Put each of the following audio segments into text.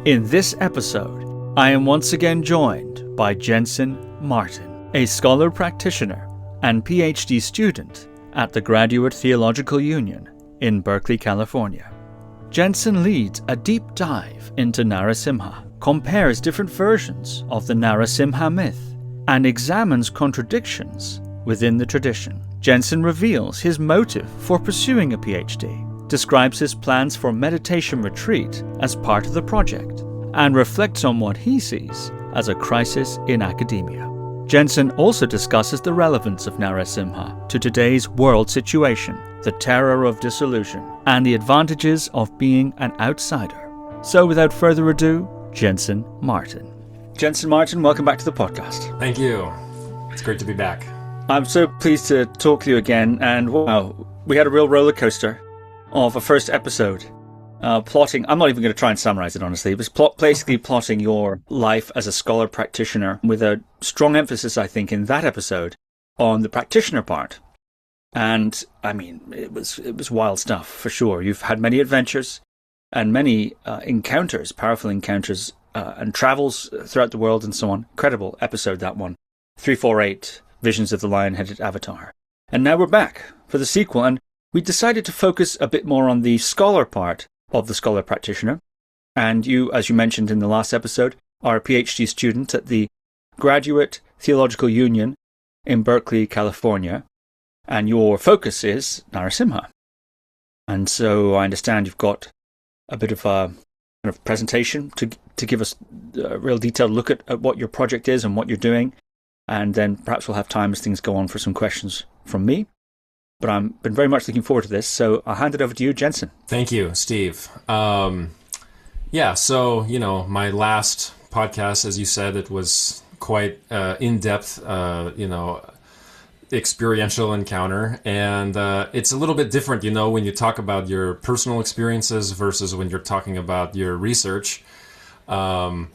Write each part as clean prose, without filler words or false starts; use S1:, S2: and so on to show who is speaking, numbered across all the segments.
S1: In this episode, I am once again joined by Jensen Martin, a scholar-practitioner and PhD student at the Graduate Theological Union in Berkeley, California. Jensen leads a deep dive into Narasiṃha, compares different versions of the Narasimha myth, and examines contradictions within the tradition. Jensen reveals his motive for pursuing a PhD, describes his plans for meditation retreat as part of the project, and reflects on what he sees as a crisis in academia. Jensen also discusses the relevance of Narasiṃha to today's world situation, the terror of dissolution, and the advantages of being an outsider. So without further ado, Jensen Martin. Jensen Martin, welcome back to the podcast.
S2: Thank you. It's great to be back.
S1: I'm so pleased to talk to you again, and wow, we had a real roller coaster of a first episode. Plotting, I'm not even going to try and summarize it, honestly. It was basically plotting your life as a scholar practitioner with a strong emphasis, I think, in that episode on the practitioner part. And, I mean, it was wild stuff, for sure. You've had many adventures and many encounters, powerful encounters, and travels throughout the world and so on. Incredible episode, that one. 348, Visions of the Lion-Headed Avatar. And now we're back for the sequel, and we decided to focus a bit more on the scholar part of the scholar practitioner. And you, as you mentioned in the last episode, are a PhD student at the Graduate Theological Union in Berkeley, California. And your focus is Narasiṃha. And so I understand you've got a bit of a kind of presentation to give us a real detailed look at what your project is and what you're doing. And then perhaps we'll have time as things go on for some questions from me. But I've been very much looking forward to this, so I'll hand it over to you, Jensen.
S2: Thank you, Steve. So, my last podcast, as you said, it was quite in-depth, experiential encounter. And it's a little bit different, when you talk about your personal experiences versus when you're talking about your research. So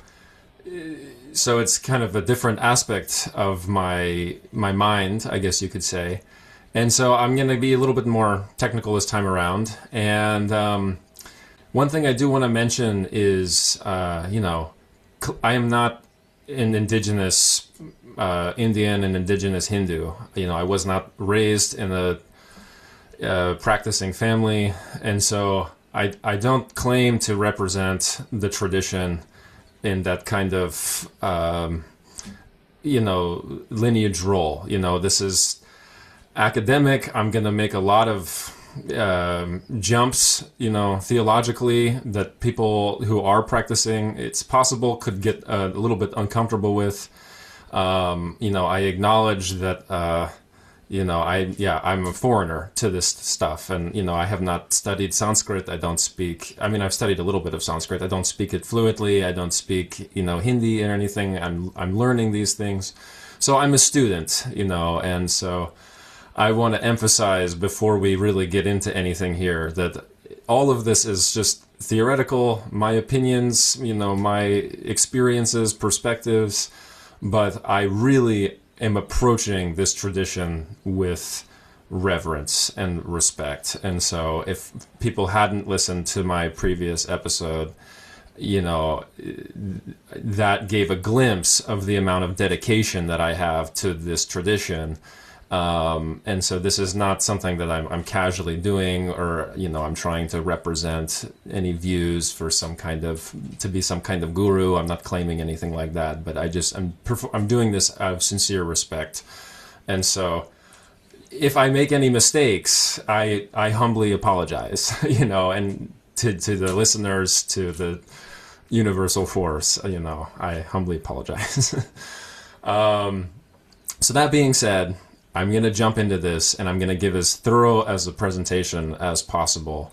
S2: it's kind of a different aspect of my mind, I guess you could say. And so I'm going to be a little bit more technical this time around. And one thing I do want to mention is, I am not an indigenous Indian and indigenous Hindu. I was not raised in a practicing family. And so I don't claim to represent the tradition in that kind of, lineage role. This is academic. I'm going to make a lot of jumps, theologically, that people who are practicing, it's possible, could get a little bit uncomfortable with. I acknowledge that, I'm a foreigner to this stuff. And, I have not studied Sanskrit. I've studied a little bit of Sanskrit. I don't speak it fluently. I don't speak, Hindi or anything. I'm learning these things. So I'm a student, and so I want to emphasize before we really get into anything here that all of this is just theoretical, my opinions, my experiences, perspectives, but I really am approaching this tradition with reverence and respect. And so if people hadn't listened to my previous episode, that gave a glimpse of the amount of dedication that I have to this tradition. And so this is not something that I'm casually doing, or, I'm trying to represent any views for to be some kind of guru. I'm not claiming anything like that, but I'm doing this out of sincere respect. And so if I make any mistakes, I humbly apologize, and to the listeners, to the universal force, I humbly apologize. So that being said, I'm going to jump into this, and I'm going to give as thorough as a presentation as possible.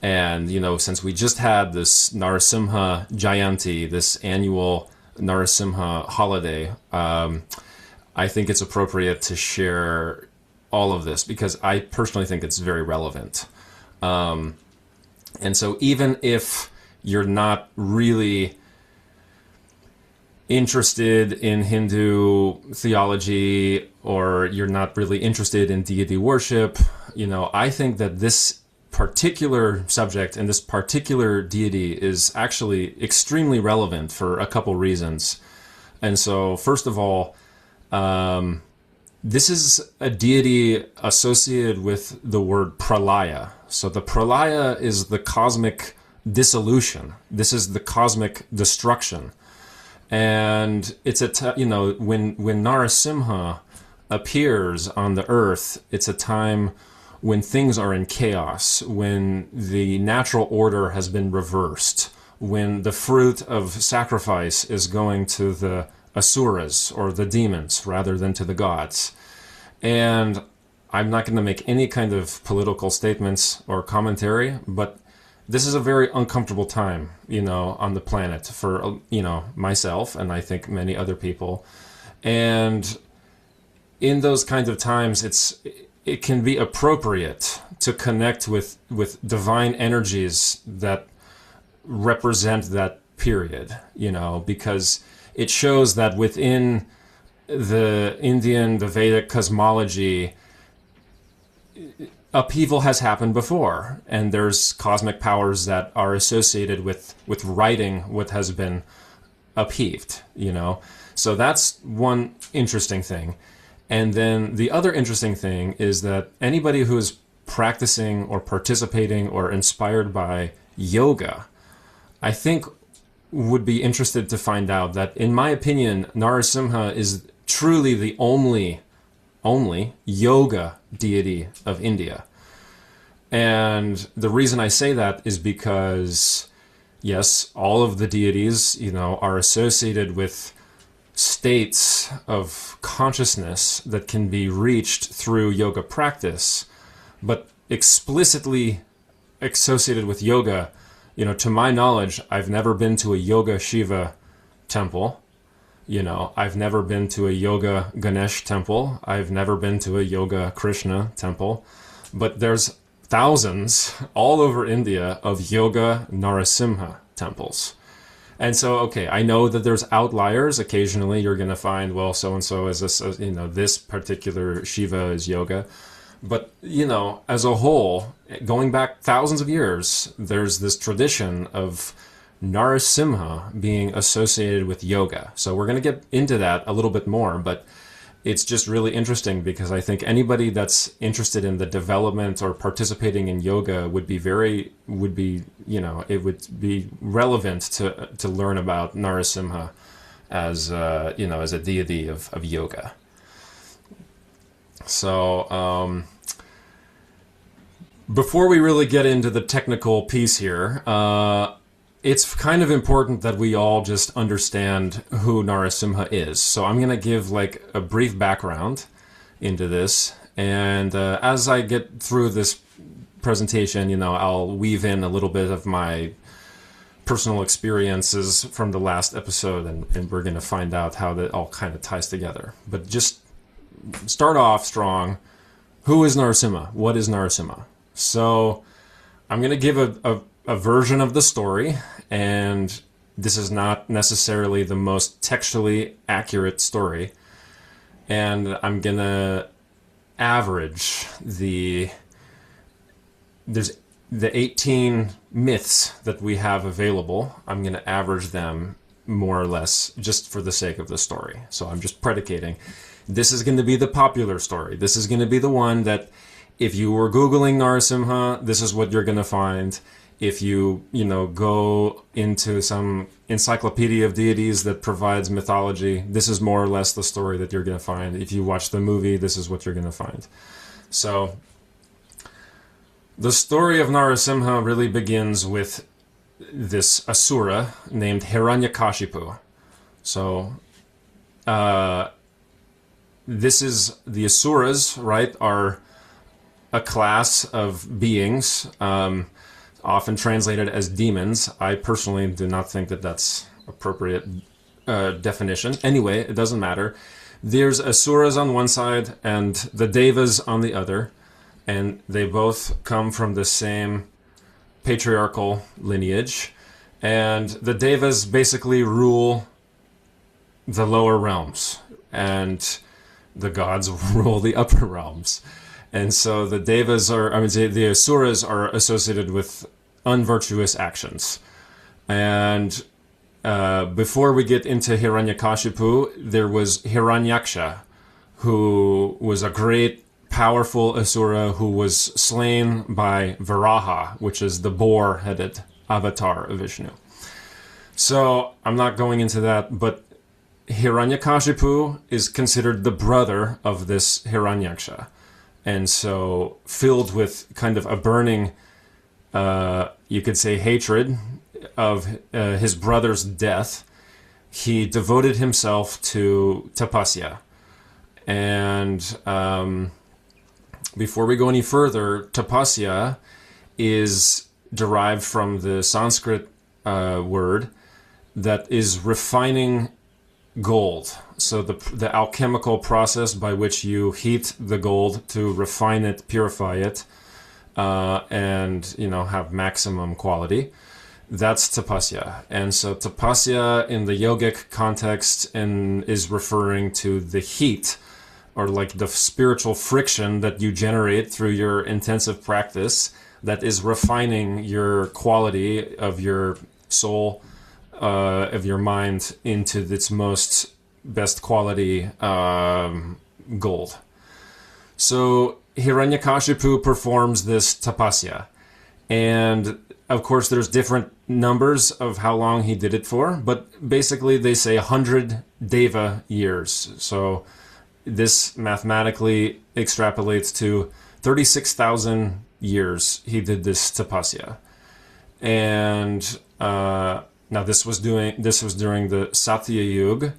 S2: And, since we just had this Narasimha Jayanti, this annual Narasimha holiday, I think it's appropriate to share all of this because I personally think it's very relevant. And so even if you're not really interested in Hindu theology, or you're not really interested in deity worship, I think that this particular subject and this particular deity is actually extremely relevant for a couple reasons. And so, first of all, this is a deity associated with the word pralaya. So the pralaya is the cosmic dissolution. This is the cosmic destruction. And it's when Narasimha appears on the earth, it's a time when things are in chaos, when the natural order has been reversed, when the fruit of sacrifice is going to the asuras, or the demons, rather than to the gods. And I'm not going to make any kind of political statements or commentary, but this is a very uncomfortable time, on the planet for, myself, and I think many other people. And in those kinds of times, it can be appropriate to connect with divine energies that represent that period, because it shows that within the Vedic cosmology, upheaval has happened before, and there's cosmic powers that are associated with righting what has been upheaved, So that's one interesting thing. And then the other interesting thing is that anybody who is practicing or participating or inspired by yoga, I think would be interested to find out that, in my opinion, Narasimha is truly the only yoga deity of India. And the reason I say that is because, yes, all of the deities, are associated with states of consciousness that can be reached through yoga practice, but explicitly associated with yoga, to my knowledge, I've never been to a yoga Shiva temple. I've never been to a yoga Ganesh temple. I've never been to a yoga Krishna temple. But there's thousands all over India of yoga Narasimha temples. And so, okay, I know that there's outliers. Occasionally you're going to find, well, so-and-so is this, this particular Shiva is yoga. But, as a whole, going back thousands of years, there's this tradition of Narasimha being associated with yoga. So we're going to get into that a little bit more, but it's just really interesting because I think anybody that's interested in the development or participating in yoga would be relevant to learn about Narasimha as a deity of yoga. So before we really get into the technical piece here, it's kind of important that we all just understand who Narasimha is. So I'm going to give a brief background into this. And as I get through this presentation, I'll weave in a little bit of my personal experiences from the last episode, and we're going to find out how that all kind of ties together. But just start off strong. Who is Narasimha? What is Narasimha? So I'm going to give a version of the story, and this is not necessarily the most textually accurate story. And I'm going to average there's the 18 myths that we have available. I'm going to average them more or less just for the sake of the story. So I'm just predicating. This is going to be the popular story. This is going to be the one that if you were Googling Narasimha, this is what you're going to find. If you go into some encyclopedia of deities that provides mythology, this is more or less the story that you're going to find. If you watch the movie, this is what you're going to find. So the story of Narasimha really begins with this asura named Hiranyakashipu. So this is the asuras, right, are a class of beings, often translated as demons. I personally do not think that that's appropriate definition. Anyway, it doesn't matter. There's asuras on one side and the devas on the other, and they both come from the same patriarchal lineage. And the devas basically rule the lower realms, and the gods rule the upper realms. And so the devas the asuras are associated with unvirtuous actions. And before we get into Hiranyakashipu, there was Hiranyaksha, who was a great, powerful asura who was slain by Varaha, which is the boar-headed avatar of Vishnu. So I'm not going into that, but Hiranyakashipu is considered the brother of this Hiranyaksha. And so filled with kind of a burning, you could say, hatred of his brother's death, he devoted himself to tapasya. And before we go any further, tapasya is derived from the Sanskrit word that is refining gold. So the alchemical process by which you heat the gold to refine it, purify it, and have maximum quality. That's tapasya. And so tapasya in the yogic context is referring to the heat, or like the spiritual friction that you generate through your intensive practice that is refining your quality of your soul, of your mind, into its best quality gold. So Hiranyakashipu performs this tapasya. And of course, there's different numbers of how long he did it for, but basically they say 100 deva years. So this mathematically extrapolates to 36,000 years he did this tapasya. And now this was during the Satya Yuga,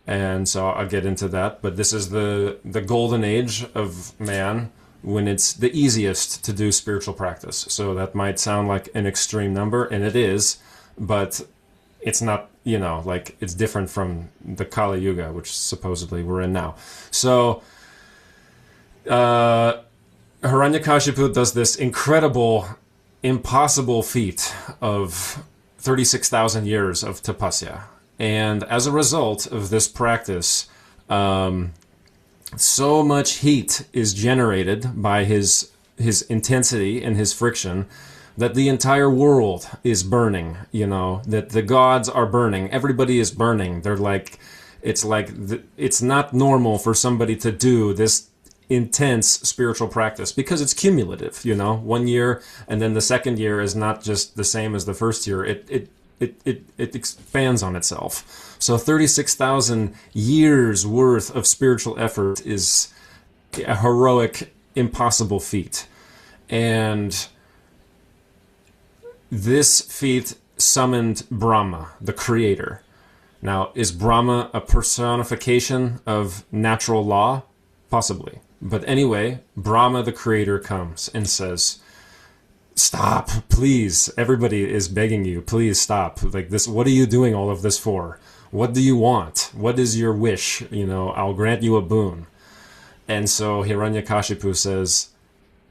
S2: and so I'll get into that. But this is the golden age of man, when it's the easiest to do spiritual practice. So that might sound like an extreme number, and it is, but it's not, it's different from the Kali Yuga, which supposedly we're in now. So Hiranyakashipu does this incredible, impossible feat of 36,000 years of tapasya. And as a result of this practice, so much heat is generated by his intensity and his friction that the entire world is burning, that the gods are burning. Everybody is burning. It's not normal for somebody to do this intense spiritual practice because it's cumulative, 1 year, and then the second year is not just the same as the first year. It expands on itself. So 36,000 years worth of spiritual effort is a heroic, impossible feat. And this feat summoned Brahma, the creator. Now, is Brahma a personification of natural law? Possibly. But anyway, Brahma, the creator, comes and says, stop, please. Everybody is begging you, please stop. Like this, what are you doing all of this for? What do you want? What is your wish? I'll grant you a boon. And so Hiranyakashipu says,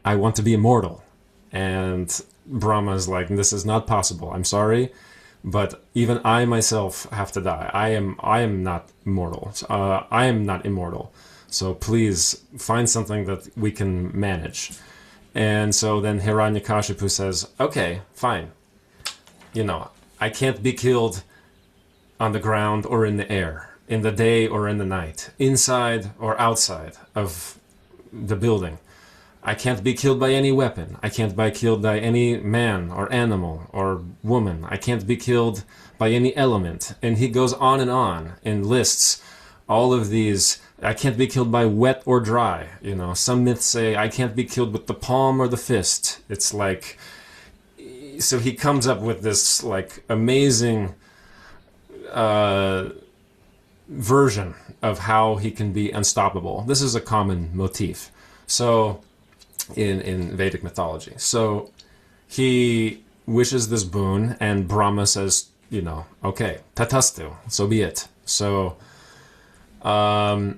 S2: I want to be immortal. And Brahma's like, this is not possible. I'm sorry, but even I myself have to die. I am not immortal. I am not immortal. So please find something that we can manage. And so then Hiranyakashipu says, okay, fine. I can't be killed on the ground or in the air, in the day or in the night, inside or outside of the building. I can't be killed by any weapon. I can't be killed by any man or animal or woman. I can't be killed by any element. And he goes on and lists all of these. I can't be killed by wet or dry. Some myths say I can't be killed with the palm or the fist. It's like, so he comes up with this like amazing version of how he can be unstoppable. This is a common motif. So in Vedic mythology. So he wishes this boon, and Brahma says, okay, tatastu, so be it. So now,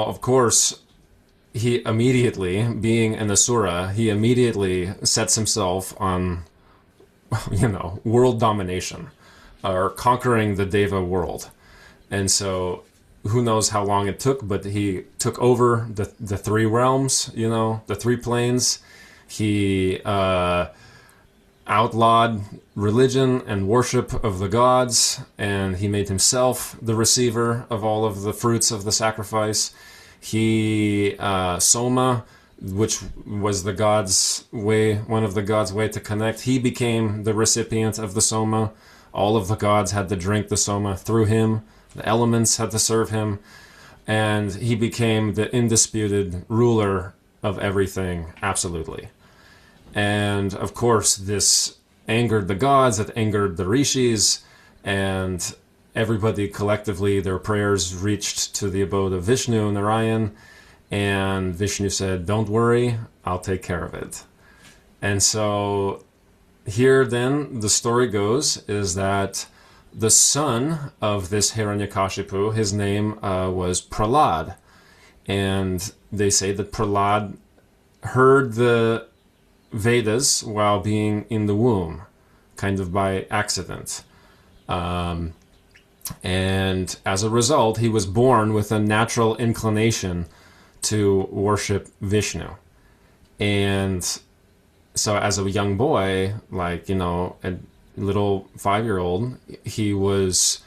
S2: of course, he immediately, being an asura, he immediately sets himself on, world domination, or conquering the Deva world. And so who knows how long it took, but he took over the three realms, the three planes. He outlawed religion and worship of the gods, and he made himself the receiver of all of the fruits of the sacrifice. He, Soma, which was the god's way, one of the god's way to connect, he became the recipient of the Soma. All of the gods had to drink the Soma through him. The elements had to serve him. And he became the indisputed ruler of everything, absolutely. And of course, this angered the gods, it angered the rishis, and everybody collectively, their prayers reached to the abode of Vishnu, Narayan, and Vishnu said, don't worry, I'll take care of it. And so here then, the story goes, is that the son of this Hiranyakashipu, his name was Prahlad. And they say that Prahlad heard the Vedas while being in the womb, kind of by accident. And as a result, he was born with a natural inclination to worship Vishnu. And so as a young boy, like, a little 5-year-old, he was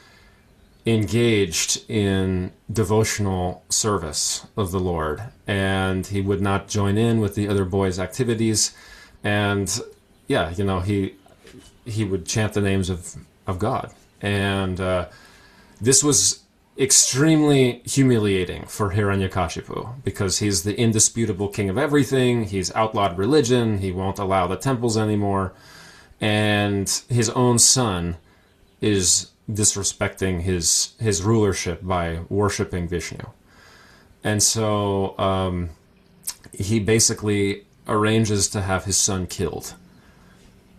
S2: engaged in devotional service of the Lord, and he would not join in with the other boys' activities. And he would chant the names of God. And this was extremely humiliating for Hiranyakashipu, because he's the indisputable king of everything. He's outlawed religion. He won't allow the temples anymore. And his own son is disrespecting his rulership by worshiping Vishnu. And so he basically arranges to have his son killed,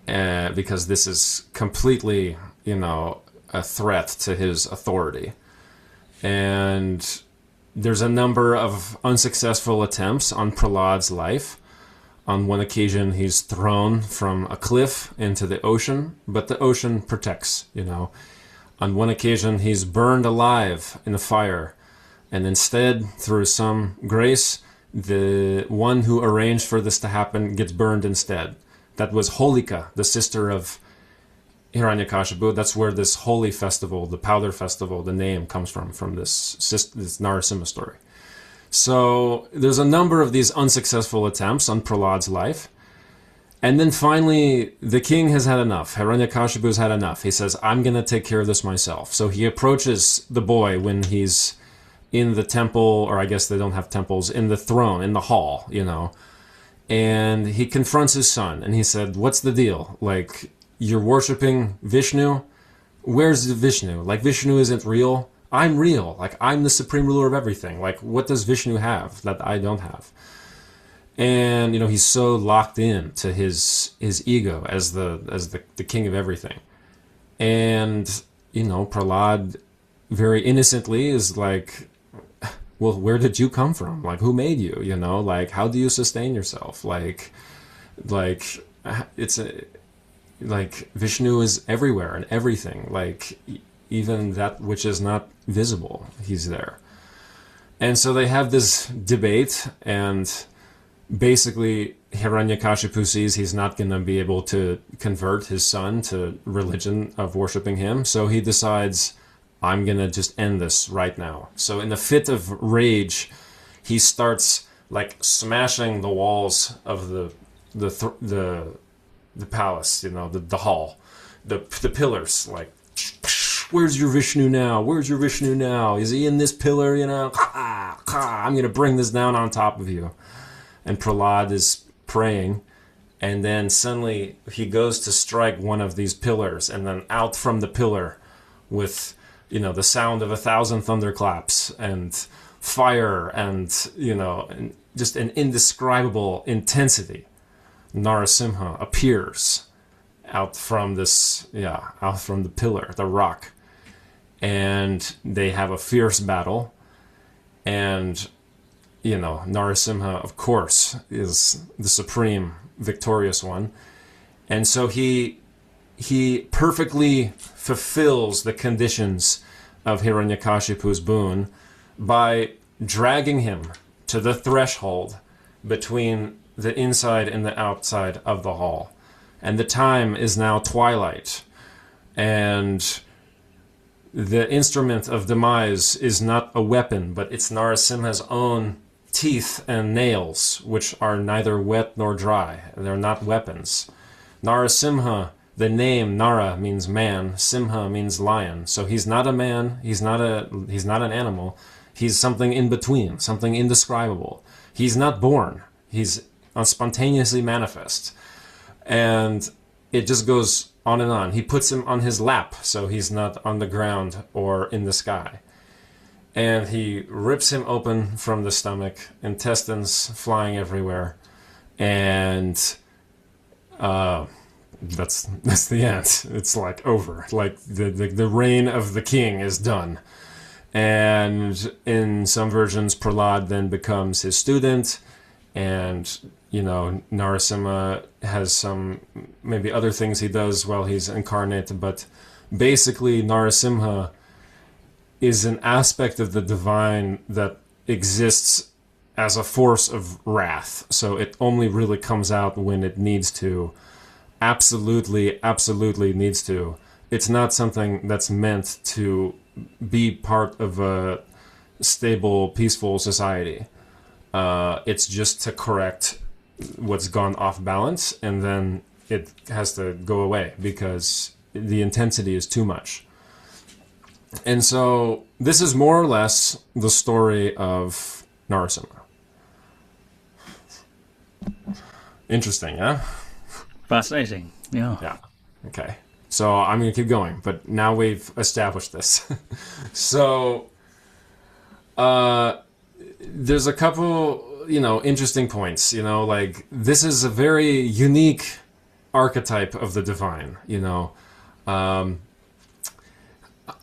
S2: because this is completely, a threat to his authority. And there's a number of unsuccessful attempts on Prahlad's life. On one occasion, he's thrown from a cliff into the ocean, but the ocean protects, On one occasion, he's burned alive in a fire, and instead, through some grace, the one who arranged for this to happen gets burned instead. That was Holika, the sister of Hiranyakashipu. That's where this holy festival, the powder festival, the name comes from this Narasimha story. So there's a number of these unsuccessful attempts on Prahlad's life. And then finally, the king has had enough. Hiranyakashipu has had enough. He says, I'm going to take care of this myself. So he approaches the boy when he's in the temple, or I guess they don't have temples, in the throne, in the hall, And he confronts his son, and he said, what's the deal? Like, you're worshiping Vishnu? Where's the Vishnu? Like, Vishnu isn't real. I'm real. Like, I'm the supreme ruler of everything. Like, what does Vishnu have that I don't have? And, he's so locked in to his ego as the king of everything. And, Prahlad very innocently is like, well, where did you come from? Like, who made you? Like, how do you sustain yourself? Like Vishnu is everywhere and everything. Like, even that which is not visible, he's there. And so they have this debate, and basically Hiranyakashipu sees he's not going to be able to convert his son to religion of worshiping him. So he decides, I'm going to just end this right now. So in a fit of rage, he starts like smashing the walls of the palace, the hall, the pillars, like, where's your Vishnu now? Where's your Vishnu now? Is he in this pillar? I'm going to bring this down on top of you. And Prahlad is praying, and then suddenly he goes to strike one of these pillars, and then out from the pillar with, the sound of 1,000 thunderclaps and fire and, and just an indescribable intensity, Narasimha appears out from the pillar, the rock. And they have a fierce battle, and Narasimha, of course, is the supreme victorious one. And so he perfectly fulfills the conditions of Hiranyakashipu's boon by dragging him to the threshold between the inside and the outside of the hall. And the time is now twilight. And the instrument of demise is not a weapon, but it's Narasimha's own teeth and nails, which are neither wet nor dry. They're not weapons. Narasimha, the name Nara means man, Simha means lion. So he's not a man, he's not an animal. He's something in between, something indescribable. He's not born. He's spontaneously manifest. And it just goes on and on. He puts him on his lap, so he's not on the ground or in the sky. And he rips him open from the stomach, intestines flying everywhere. And that's the end. It's like over. Like the reign of the king is done. And in some versions, Prahlad then becomes his student, and Narasimha has some maybe other things he does while he's incarnate, but basically Narasimha is an aspect of the divine that exists as a force of wrath. So it only really comes out when it needs to. Absolutely needs to. It's not something that's meant to be part of a stable, peaceful society. It's just to correct what's gone off balance, and then it has to go away because the intensity is too much. And so this is more or less the story of Narasimha. Interesting, yeah?
S1: Fascinating, yeah.
S2: Yeah, okay. So I'm going to keep going, but now we've established this. So there's a couple, interesting points, like this is a very unique archetype of the divine,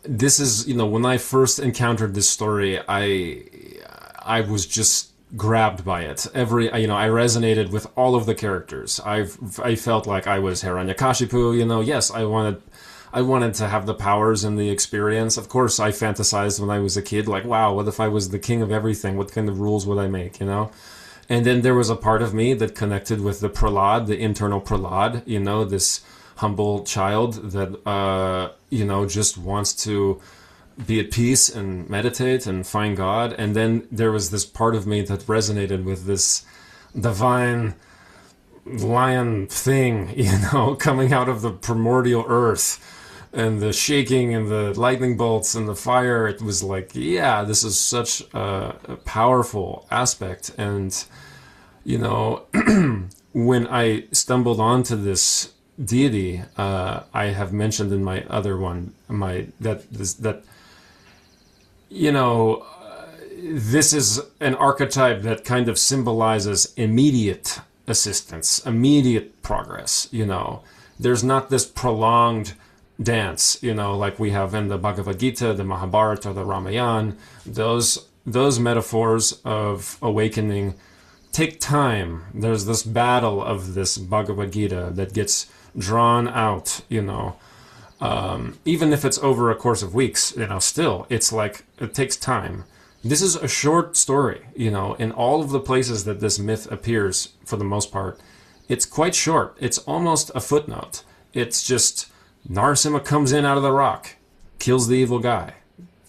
S2: This is, when I first encountered this story, I was just grabbed by it. I resonated with all of the characters. I felt like I was Hiranyakashipu, yes, I wanted to have the powers and the experience. Of course, I fantasized when I was a kid, like, wow, what if I was the king of everything? What kind of rules would I make, And then there was a part of me that connected with the Prahlad, the internal Prahlad, this humble child that, just wants to be at peace and meditate and find God. And then there was this part of me that resonated with this divine lion thing, coming out of the primordial earth, and the shaking and the lightning bolts and the fire. It was like, yeah, this is such a powerful aspect. And, when I stumbled onto this deity, I have mentioned in my other one, this is an archetype that kind of symbolizes immediate assistance, immediate progress, There's not this prolonged dance, like we have in the Bhagavad Gita, the Mahabharata, or the Ramayana. Those metaphors of awakening take time. There's this battle of this Bhagavad Gita that gets drawn out, even if it's over a course of weeks, still, it's like, it takes time. This is a short story, in all of the places that this myth appears, for the most part, it's quite short. It's almost a footnote. It's just, Narasimha comes in out of the rock, kills the evil guy,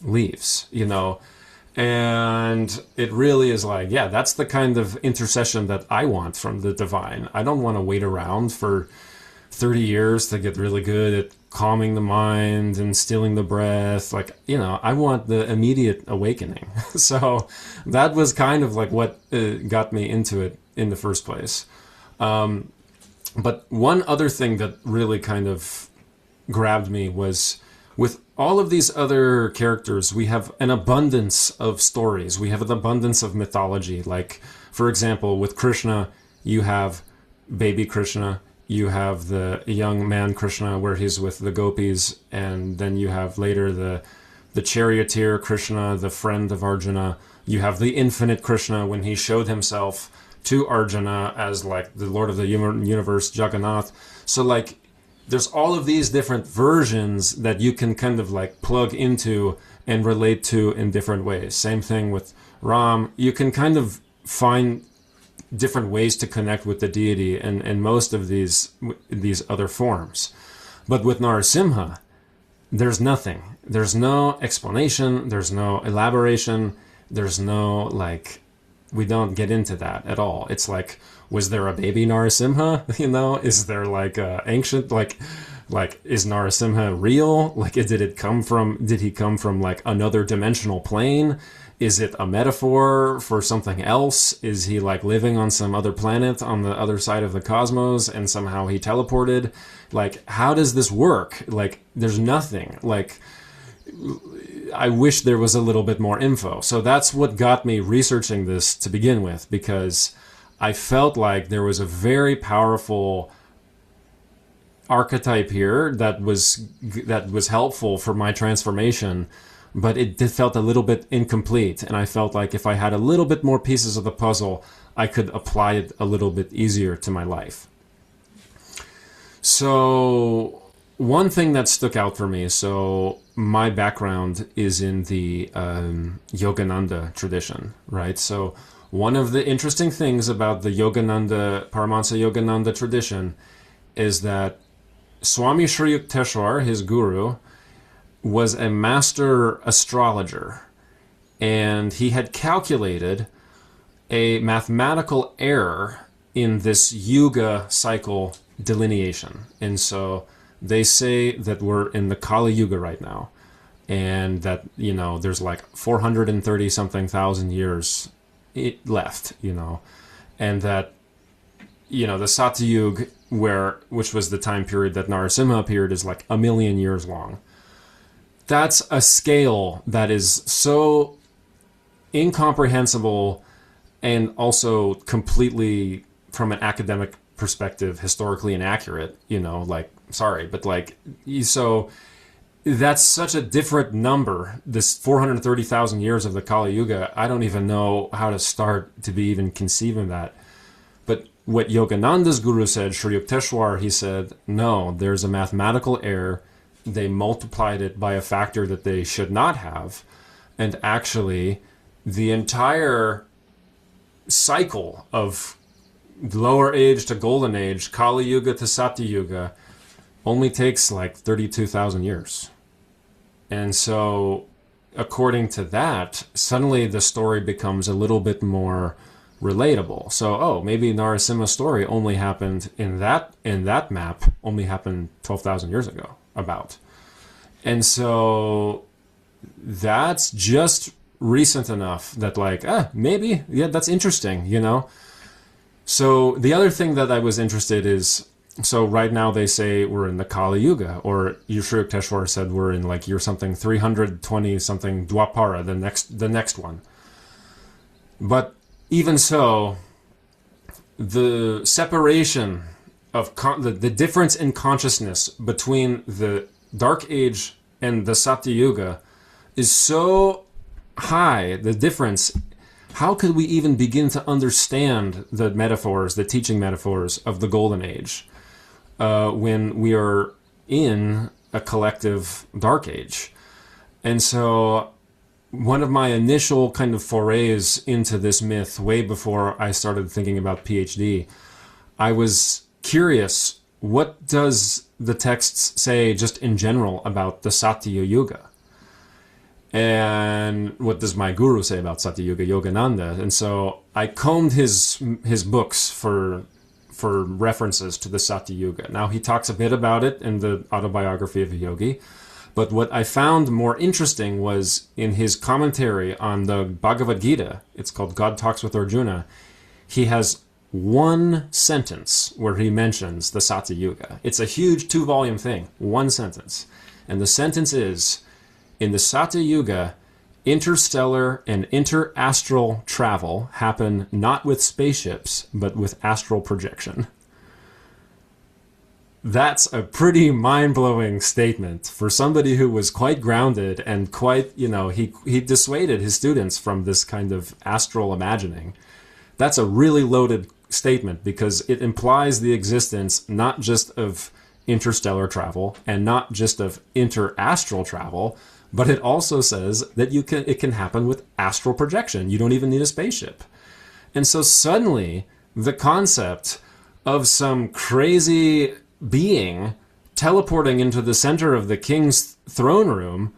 S2: leaves, and it really is like, yeah, that's the kind of intercession that I want from the divine. I don't want to wait around for 30 years to get really good at calming the mind and stilling the breath. Like, I want the immediate awakening. So that was kind of like what got me into it in the first place. But one other thing that really kind of grabbed me was, with all of these other characters, we have an abundance of stories. We have an abundance of mythology. Like, for example, with Krishna, you have baby Krishna, you have the young man Krishna where he's with the gopis, and then you have later the charioteer Krishna, the friend of Arjuna. You have the infinite Krishna when he showed himself to Arjuna as like the Lord of the universe, Jagannath. So like, there's all of these different versions that you can kind of like plug into and relate to in different ways. Same thing with Ram. You can kind of find different ways to connect with the deity in most of these other forms. But with Narasimha, there's nothing. There's no explanation. There's no elaboration. There's no, like, we don't get into that at all. It's like, was there a baby Narasimha? You know, is there like a ancient, like is Narasimha real? Like, did he come from like another dimensional plane? Is it a metaphor for something else? Is he like living on some other planet on the other side of the cosmos and somehow he teleported? Like, how does this work? Like, there's nothing. Like, I wish there was a little bit more info. So that's what got me researching this to begin with, because I felt like there was a very powerful archetype here that was helpful for my transformation, but it felt a little bit incomplete. And I felt like if I had a little bit more pieces of the puzzle, I could apply it a little bit easier to my life. So one thing that stuck out for me, so my background is in the Yogananda tradition, right? So one of the interesting things about the Paramahansa Yogananda tradition is that Swami Sri Yukteswar, his guru, was a master astrologer, and he had calculated a mathematical error in this yuga cycle delineation. And so they say that we're in the Kali Yuga right now, and that, you know, there's like 430 something thousand years left, you know, and that, you know, the Satyug, which was the time period that Narasimha appeared, is like 1 million years long. That's a scale that is so incomprehensible and also completely, from an academic perspective, historically inaccurate, you know, like, sorry, but like, so that's such a different number, this 430,000 years of the Kali Yuga. I don't even know how to start to be even conceiving that. But what Yogananda's guru said, Sri Yukteswar, he said, no, there's a mathematical error. They multiplied it by a factor that they should not have. And actually, the entire cycle of lower age to golden age, Kali Yuga to Satya Yuga, only takes like 32,000 years. And so, according to that, suddenly the story becomes a little bit more relatable. So, maybe Narasimha's story only happened in that map, only happened 12,000 years ago, about. And so, that's just recent enough that like, maybe, yeah, that's interesting, you know? So, the other thing that I was interested is, so right now they say we're in the Kali Yuga, or Sri Yukteswar said we're in like year something 320 something Dwapara, the next one. But even so, the separation of the difference in consciousness between the Dark Age and the Satya Yuga is so high. The difference. How could we even begin to understand the metaphors, the teaching metaphors of the Golden Age, when we are in a collective Dark Age? And so one of my initial kind of forays into this myth, way before I started thinking about PhD, I was curious, what does the texts say just in general about the Satya Yuga? And what does my guru say about Satya Yuga, Yogananda? And so I combed his books for references to the Satya Yuga. Now, he talks a bit about it in the Autobiography of a Yogi, but what I found more interesting was in his commentary on the Bhagavad Gita. It's called God Talks with Arjuna. He has one sentence where he mentions the Satya Yuga. It's a huge 2-volume thing, one sentence. And the sentence is, in the Satya Yuga, interstellar and interastral travel happen not with spaceships, but with astral projection. That's a pretty mind-blowing statement for somebody who was quite grounded and quite, you know, he dissuaded his students from this kind of astral imagining. That's a really loaded statement because it implies the existence not just of interstellar travel and not just of interastral travel, But it also says that it can happen with astral projection. You don't even need a spaceship. And so suddenly the concept of some crazy being teleporting into the center of the king's throne room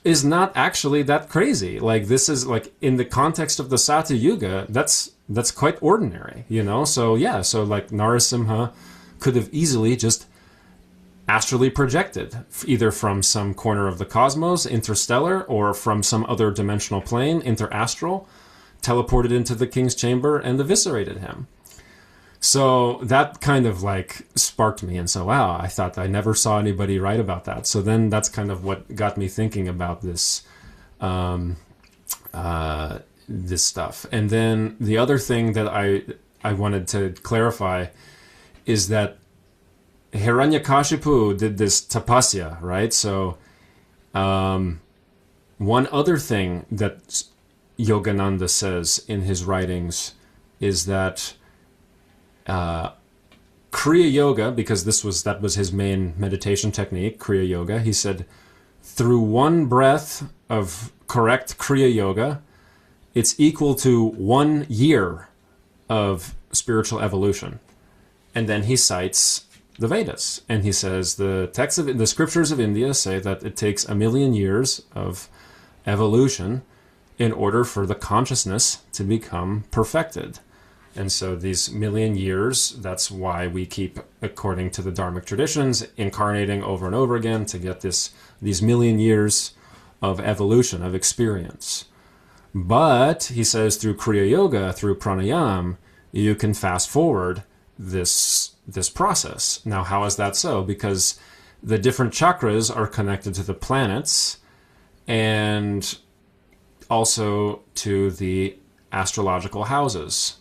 S2: is not actually that crazy. Like, this is like, in the context of the Satya Yuga, that's quite ordinary, you know? So yeah, so like Narasimha could have easily just astrally projected, either from some corner of the cosmos, interstellar, or from some other dimensional plane, interastral, teleported into the king's chamber and eviscerated him. So that kind of like sparked me. And so, wow, I thought I never saw anybody write about that. So then that's kind of what got me thinking about this, this stuff. And then the other thing that I wanted to clarify is that Hiranyakashipu did this tapasya, right? So one other thing that Yogananda says in his writings is that kriya yoga, because that was his main meditation technique, kriya yoga, he said, through one breath of correct kriya yoga, it's equal to 1 year of spiritual evolution. And then he cites the Vedas, and he says the scriptures of India say that it takes 1 million years of evolution in order for the consciousness to become perfected. And so these 1 million years, that's why we keep, according to the Dharmic traditions, incarnating over and over again to get these 1 million years of evolution, of experience. But, he says, through Kriya Yoga, through pranayam, you can fast forward this process. Now, how is that so? Because the different chakras are connected to the planets and also to the astrological houses.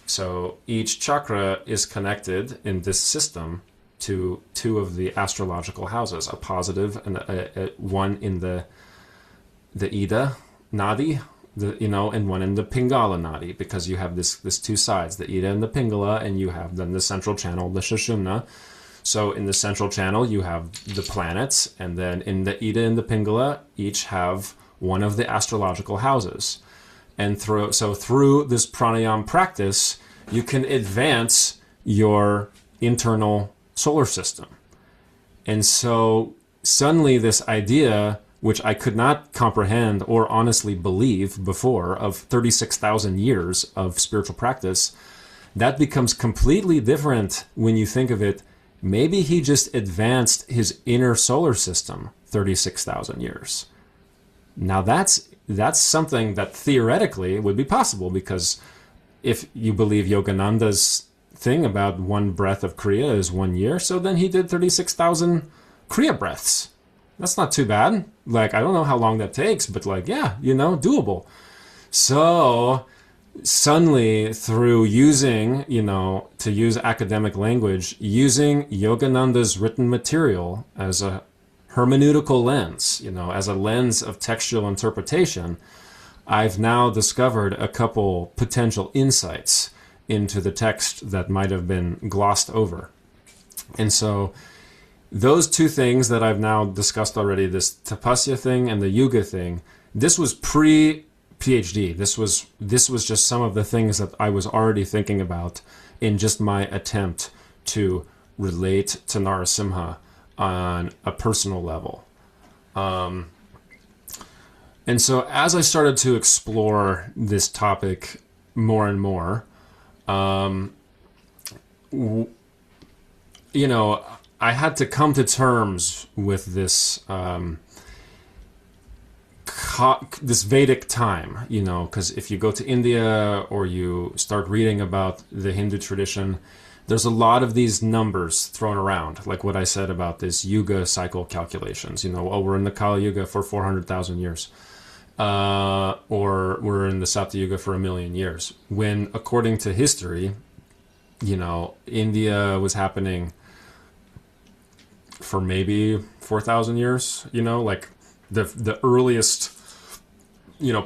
S2: So each chakra is connected in this system to 2 of the astrological houses, a positive and one in the Ida Nadi, and one in the Pingala Nadi, because you have this 2 sides, the Ida and the Pingala, and you have then the central channel, the Sushumna. So in the central channel, you have the planets, and then in the Ida and the Pingala, each have one of the astrological houses. And through this pranayam practice, you can advance your internal solar system. And so suddenly this idea, which I could not comprehend or honestly believe before, of 36,000 years of spiritual practice, that becomes completely different when you think of it. Maybe he just advanced his inner solar system 36,000 years. Now that's something that theoretically would be possible, because if you believe Yogananda's thing about 1 breath of Kriya is 1 year, so then he did 36,000 Kriya breaths. That's not too bad. Like, I don't know how long that takes, but like, yeah, doable. So suddenly, through using, to use academic language, using Yogananda's written material as a hermeneutical lens, as a lens of textual interpretation, I've now discovered a couple potential insights into the text that might have been glossed over. And so those 2 things that I've now discussed already, this tapasya thing and the yuga thing, this was pre-PhD. This was just some of the things that I was already thinking about in just my attempt to relate to Narasimha on a personal level. And so as I started to explore this topic more and more, I had to come to terms with this this Vedic time, because if you go to India or you start reading about the Hindu tradition, there's a lot of these numbers thrown around, like what I said about this yuga cycle calculations. We're in the Kali Yuga for 400,000 years. Or we're in the Satya Yuga for 1 million years. When, according to history, India was happening for maybe 4,000 years, like the earliest,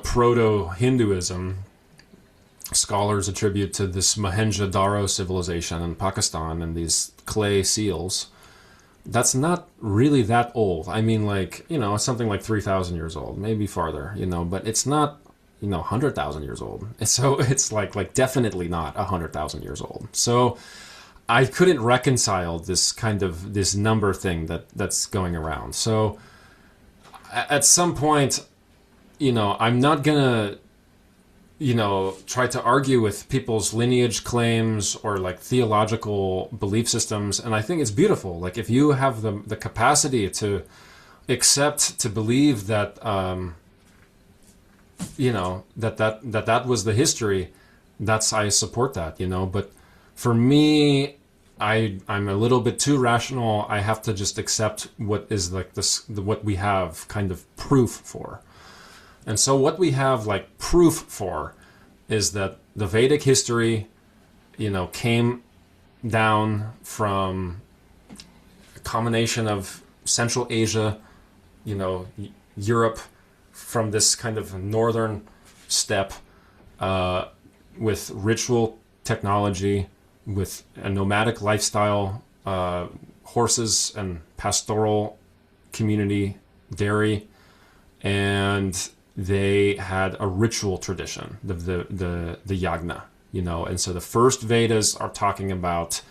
S2: proto-Hinduism, scholars attribute to this Mohenjo-Daro civilization in Pakistan and these clay seals. that's not really that old. I mean, like, something like 3,000 years old, maybe farther, but it's not, 100,000 years old. So it's like definitely not 100,000 years old. So I couldn't reconcile this number thing that's going around. So at some point, I'm not gonna, try to argue with people's lineage claims or like theological belief systems. And I think it's beautiful. Like if you have the capacity to accept, to believe that, that was the history, I support that, but for me, I'm a little bit too rational. I have to just accept what is like what we have kind of proof for. And so what we have like proof for is that the Vedic history, came down from a combination of Central Asia, Europe, from this kind of northern steppe, with ritual technology, with a nomadic lifestyle, horses and pastoral community, dairy, and they had a ritual tradition, the yagna, and so the first Vedas are talking about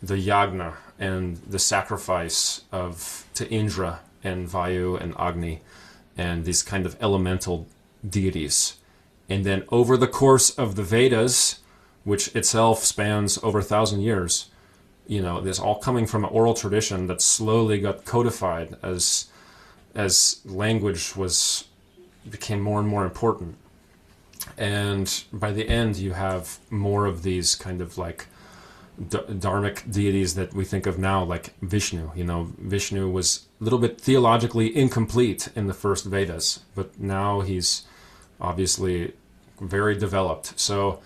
S2: the yagna and the sacrifice to Indra and Vayu and Agni and these kind of elemental deities. And then over the course of the Vedas, which itself spans over 1,000 years, this all coming from an oral tradition that slowly got codified as language became more and more important. And by the end, you have more of these kind of like dharmic deities that we think of now, like Vishnu. Vishnu was a little bit theologically incomplete in the first Vedas, but now he's obviously very developed. So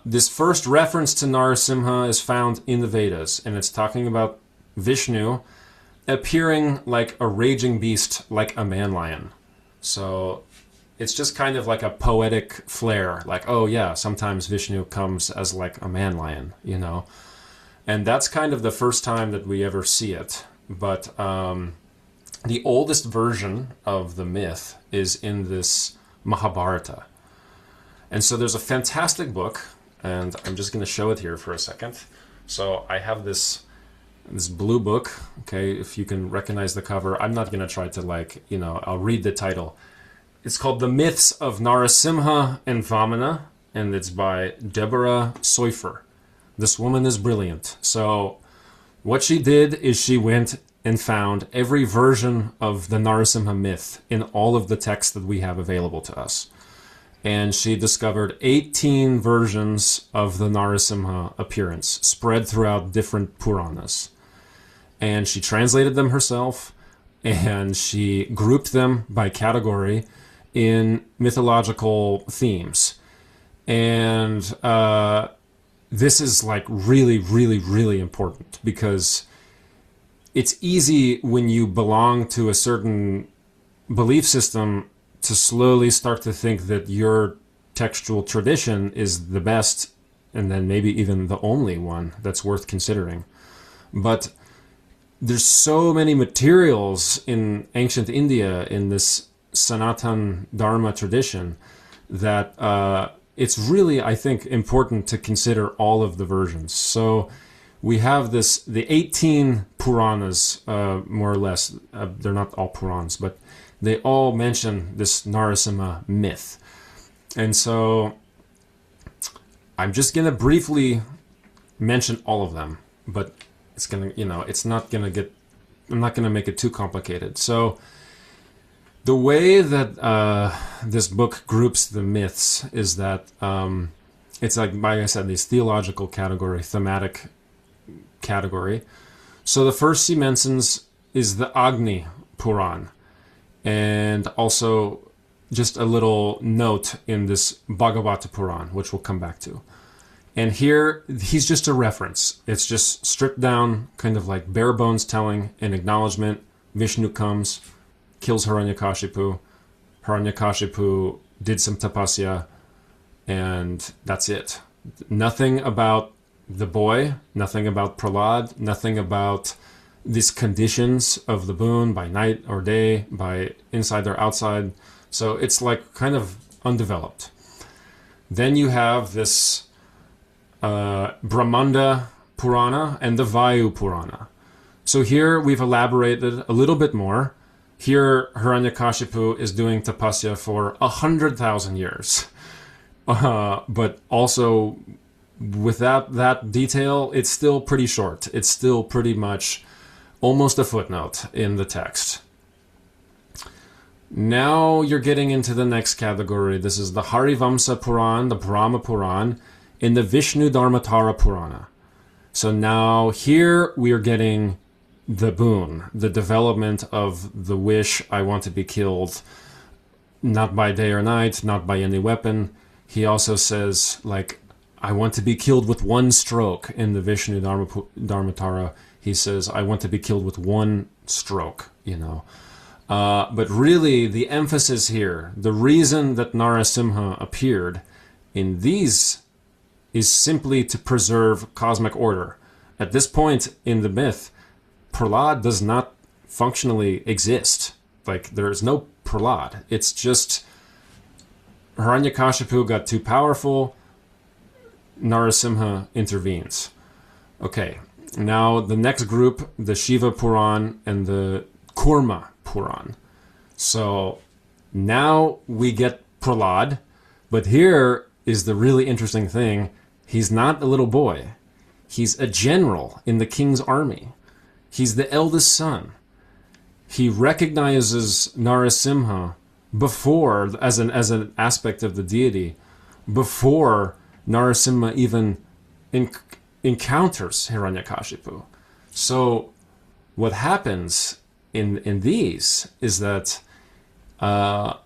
S2: this first reference to Narasimha is found in the Vedas, and it's talking about Vishnu appearing like a raging beast, like a man lion. So it's just kind of like a poetic flair, like, oh yeah, sometimes Vishnu comes as like a man lion, and that's kind of the first time that we ever see it. But the oldest version of the myth is in this Mahabharata. And so there's a fantastic book, and I'm just going to show it here for a second. So I have this blue book, okay, if you can recognize the cover. I'm not going to try to I'll read the title. It's called The Myths of Narasimha and Vamana, and it's by Deborah Seufer. This woman is brilliant. So what she did is she went and found every version of the Narasimha myth in all of the texts that we have available to us. And she discovered 18 versions of the Narasimha appearance spread throughout different Puranas. And she translated them herself, and she grouped them by category in mythological themes. And this is like really, really, really important, because it's easy when you belong to a certain belief system to slowly start to think that your textual tradition is the best, and then maybe even the only one that's worth considering. But there's so many materials in ancient India, in this Sanatan Dharma tradition, that it's really, I think, important to consider all of the versions. So we have the 18 Puranas, more or less. They're not all Purans, but they all mention this Narasimha myth. And so I'm just going to briefly mention all of them, but it's going to, it's not going to get, I'm not going to make it too complicated. So the way that this book groups the myths is that it's like I said, these theological category, thematic category. So the first she mentions is the Agni Puran. And also just a little note in this Bhagavata Puran, which we'll come back to. And here, he's just a reference. It's just stripped down, kind of like bare bones telling, an acknowledgement. Vishnu comes, kills Hiranyakashipu. Hiranyakashipu did some tapasya, and that's it. Nothing about the boy, nothing about Prahlad, nothing about these conditions of the boon by night or day, by inside or outside. So it's like kind of undeveloped. Then you have this Brahmanda Purana and the Vayu Purana. So here we've elaborated a little bit more. Here Hiranyakashipu is doing tapasya for 100,000 years. But also without that detail, it's still pretty short. It's still pretty much almost a footnote in the text. Now you're getting into the next category. This is the Harivamsa Puran, the Brahma Puran, in the Vishnu Dharmatara Purana. So now here we are getting the boon, the development of the wish, I want to be killed, not by day or night, not by any weapon. He also says, like, I want to be killed with one stroke. In the Vishnu Dharmatara, he says, I want to be killed with one stroke, you know. But really, the emphasis here, the reason that Narasimha appeared in these is simply to preserve cosmic order. At this point in the myth, Prahlad does not functionally exist. Like, there is no Prahlad. It's just Hiranyakashipu got too powerful, Narasimha intervenes. Okay, now the next group, the Shiva Puran and the Kurma Puran. So now we get Prahlad, but here is the really interesting thing. He's not a little boy. He's a general in the king's army. He's the eldest son. He recognizes Narasimha before, as an aspect of the deity, before Narasimha even encounters Hiranyakashipu. So what happens in these is that Prahlad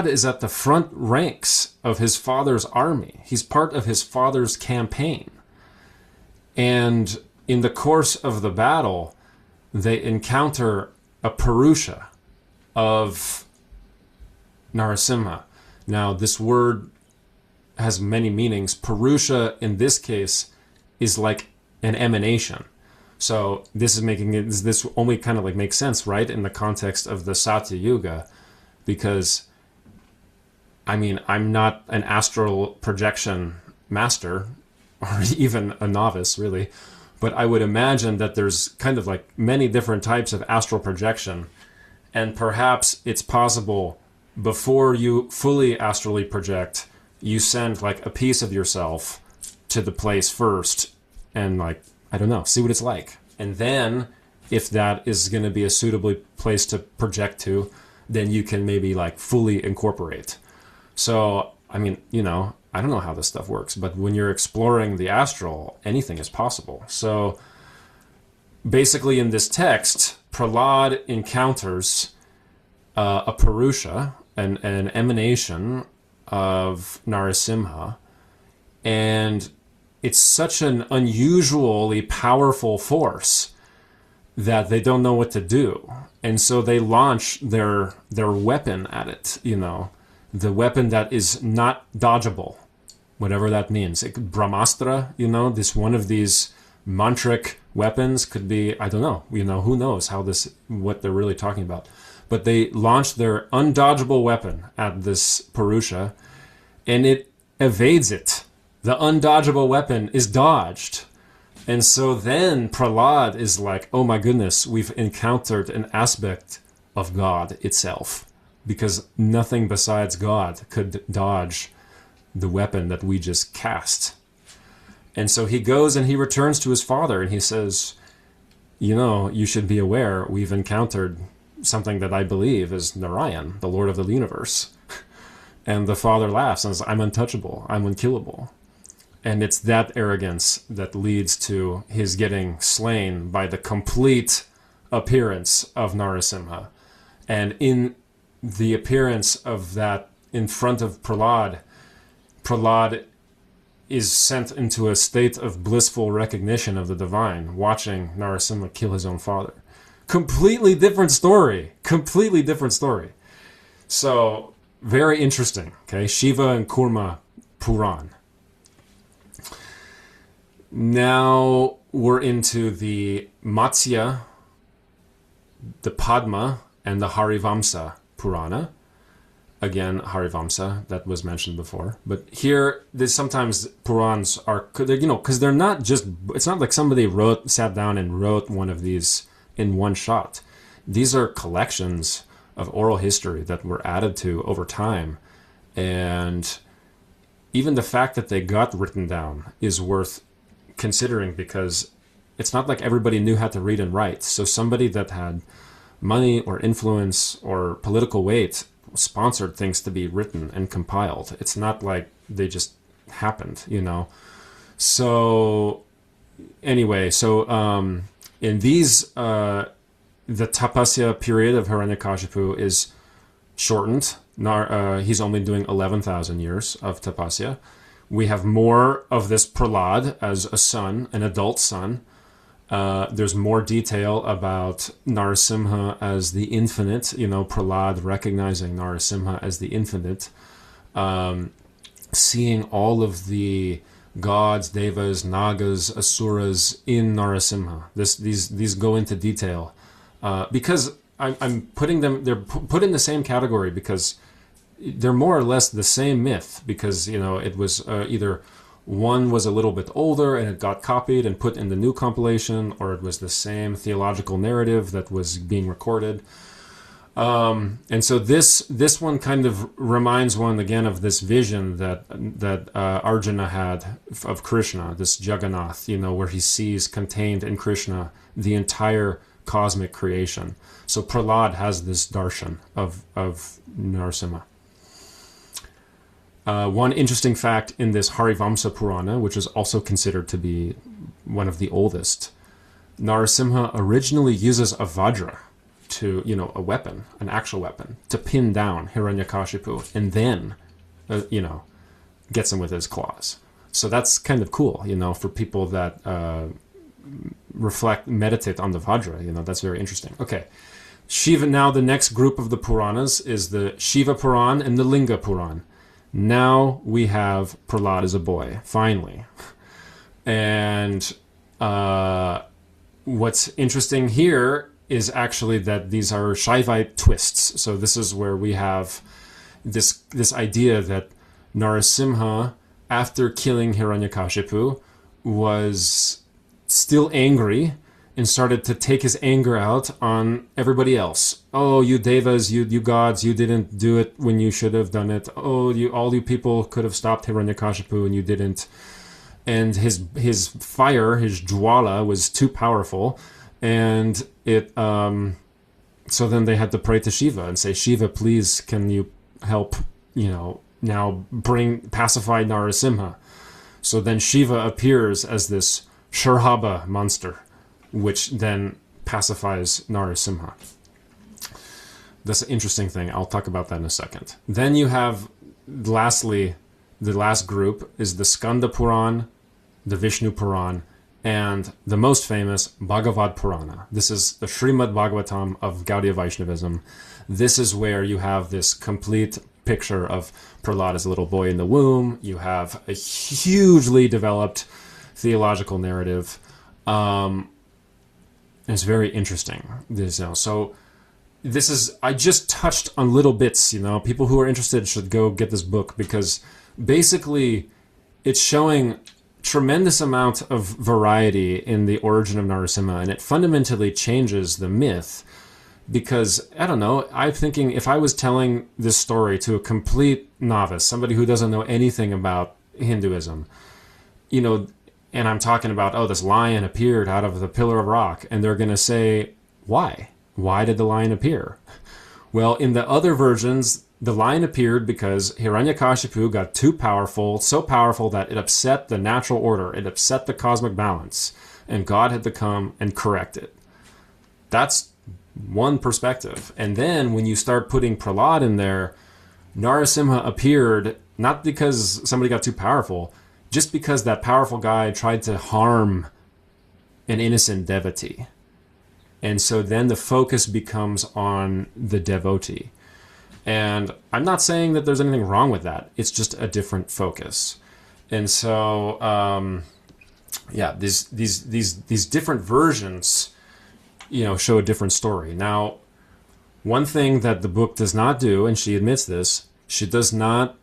S2: is at the front ranks of his father's army. He's part of his father's campaign. And in the course of the battle, they encounter a Purusha of Narasimha. Now, this word has many meanings. Purusha, in this case, is like an emanation. So this only kind of like makes sense, right, in the context of the Satya Yuga, because, I mean, I'm not an astral projection master, or even a novice, really, but I would imagine that there's kind of like many different types of astral projection, and perhaps it's possible before you fully astrally project, you send like a piece of yourself to the place first and, like, I don't know, see what it's like. And then if that is going to be a suitably place to project to, then you can maybe like fully incorporate. So, I mean, you know, I don't know how this stuff works, but when you're exploring the astral, anything is possible. So basically in this text, Prahlad encounters a Purusha, an emanation of Narasimha, and it's such an unusually powerful force that they don't know what to do. And so they launch their weapon at it, you know, the weapon that is not dodgeable, whatever that means. Brahmastra, you know, this one of these mantric weapons could be, I don't know, you know, who knows what they're really talking about. But they launched their undodgeable weapon at this Purusha, and it evades it. The undodgeable weapon is dodged. And so then Prahlad is like, oh my goodness, we've encountered an aspect of God itself, because nothing besides God could dodge the weapon that we just cast. And so he goes and he returns to his father and he says, you know, you should be aware, we've encountered something that I believe is Narayan, the Lord of the universe. And the father laughs and says, I'm untouchable, I'm unkillable. And it's that arrogance that leads to his getting slain by the complete appearance of Narasimha. And in the appearance of that in front of Prahlad, Prahlad is sent into a state of blissful recognition of the divine, watching Narasimha kill his own father. Completely different story. Completely different story. So, very interesting. Okay, Shiva and Kurma Puran. Now we're into the Matsya, the Padma, and the Harivamsa Purana. Again, Harivamsa, that was mentioned before. But here, there's sometimes Purans are, because they're not just, it's not like somebody sat down and wrote one of these in one shot. These are collections of oral history that were added to over time. And even the fact that they got written down is worth considering, because it's not like everybody knew how to read and write. So somebody that had money or influence or political weight sponsored things to be written and compiled. It's not like they just happened, So anyway, in these, the tapasya period of Hiranyakashipu is shortened. He's only doing 11,000 years of tapasya. We have more of this Prahlad as a son, an adult son. There's more detail about Narasimha as the infinite, Prahlad recognizing Narasimha as the infinite, seeing all of the gods, devas, nagas, asuras in Narasimha. These go into detail because I'm putting them. They're put in the same category because they're more or less the same myth. Because it was either one was a little bit older and it got copied and put in the new compilation, or it was the same theological narrative that was being recorded. And so this one kind of reminds one again of this vision that Arjuna had of Krishna, this Jagannath, where he sees contained in Krishna the entire cosmic creation. So Prahlad has this darshan of Narasimha. One interesting fact in this Harivamsa Purana, which is also considered to be one of the oldest, Narasimha originally uses a vajra, a weapon, an actual weapon, to pin down Hiranyakashipu, and then, gets him with his claws. So that's kind of cool, for people that meditate on the vajra, that's very interesting. Okay. Shiva, now the next group of the Puranas is the Shiva Puran and the Linga Puran. Now we have Prahlad as a boy, finally. And what's interesting here is actually that these are Shaivite twists. So this is where we have this idea that Narasimha, after killing Hiranyakashipu, was still angry and started to take his anger out on everybody else. Oh, you devas, you gods, you didn't do it when you should have done it. Oh, all you people could have stopped Hiranyakashipu and you didn't. And his fire, his jwala, was too powerful, and it. So then they had to pray to Shiva and say, Shiva, please, can you help? Now pacify Narasimha. So then Shiva appears as this Shurhabha monster, which then pacifies Narasimha. That's an interesting thing. I'll talk about that in a second. Then you have, lastly, the last group is the Skanda Puran, the Vishnu Puran, and the most famous Bhagavad Purana. This is the Srimad Bhagavatam of Gaudiya Vaishnavism. This is where you have this complete picture of Prahlad as a little boy in the womb. You have a hugely developed theological narrative. It's very interesting. I just touched on little bits, people who are interested should go get this book, because basically it's showing tremendous amount of variety in the origin of Narasimha, and it fundamentally changes the myth. Because, I don't know, I'm thinking if I was telling this story to a complete novice, somebody who doesn't know anything about Hinduism, and I'm talking about, this lion appeared out of the pillar of rock, and they're going to say, why? Why did the lion appear? Well, in the other versions, the lion appeared because Hiranyakashipu got too powerful, so powerful that it upset the natural order, it upset the cosmic balance, and God had to come and correct it. That's one perspective. And then when you start putting Prahlad in there, Narasimha appeared not because somebody got too powerful, just because that powerful guy tried to harm an innocent devotee. And so then the focus becomes on the devotee. And I'm not saying that there's anything wrong with that. It's just a different focus. And so yeah, these different versions, show a different story. Now, one thing that the book does not do, and she admits this, she does not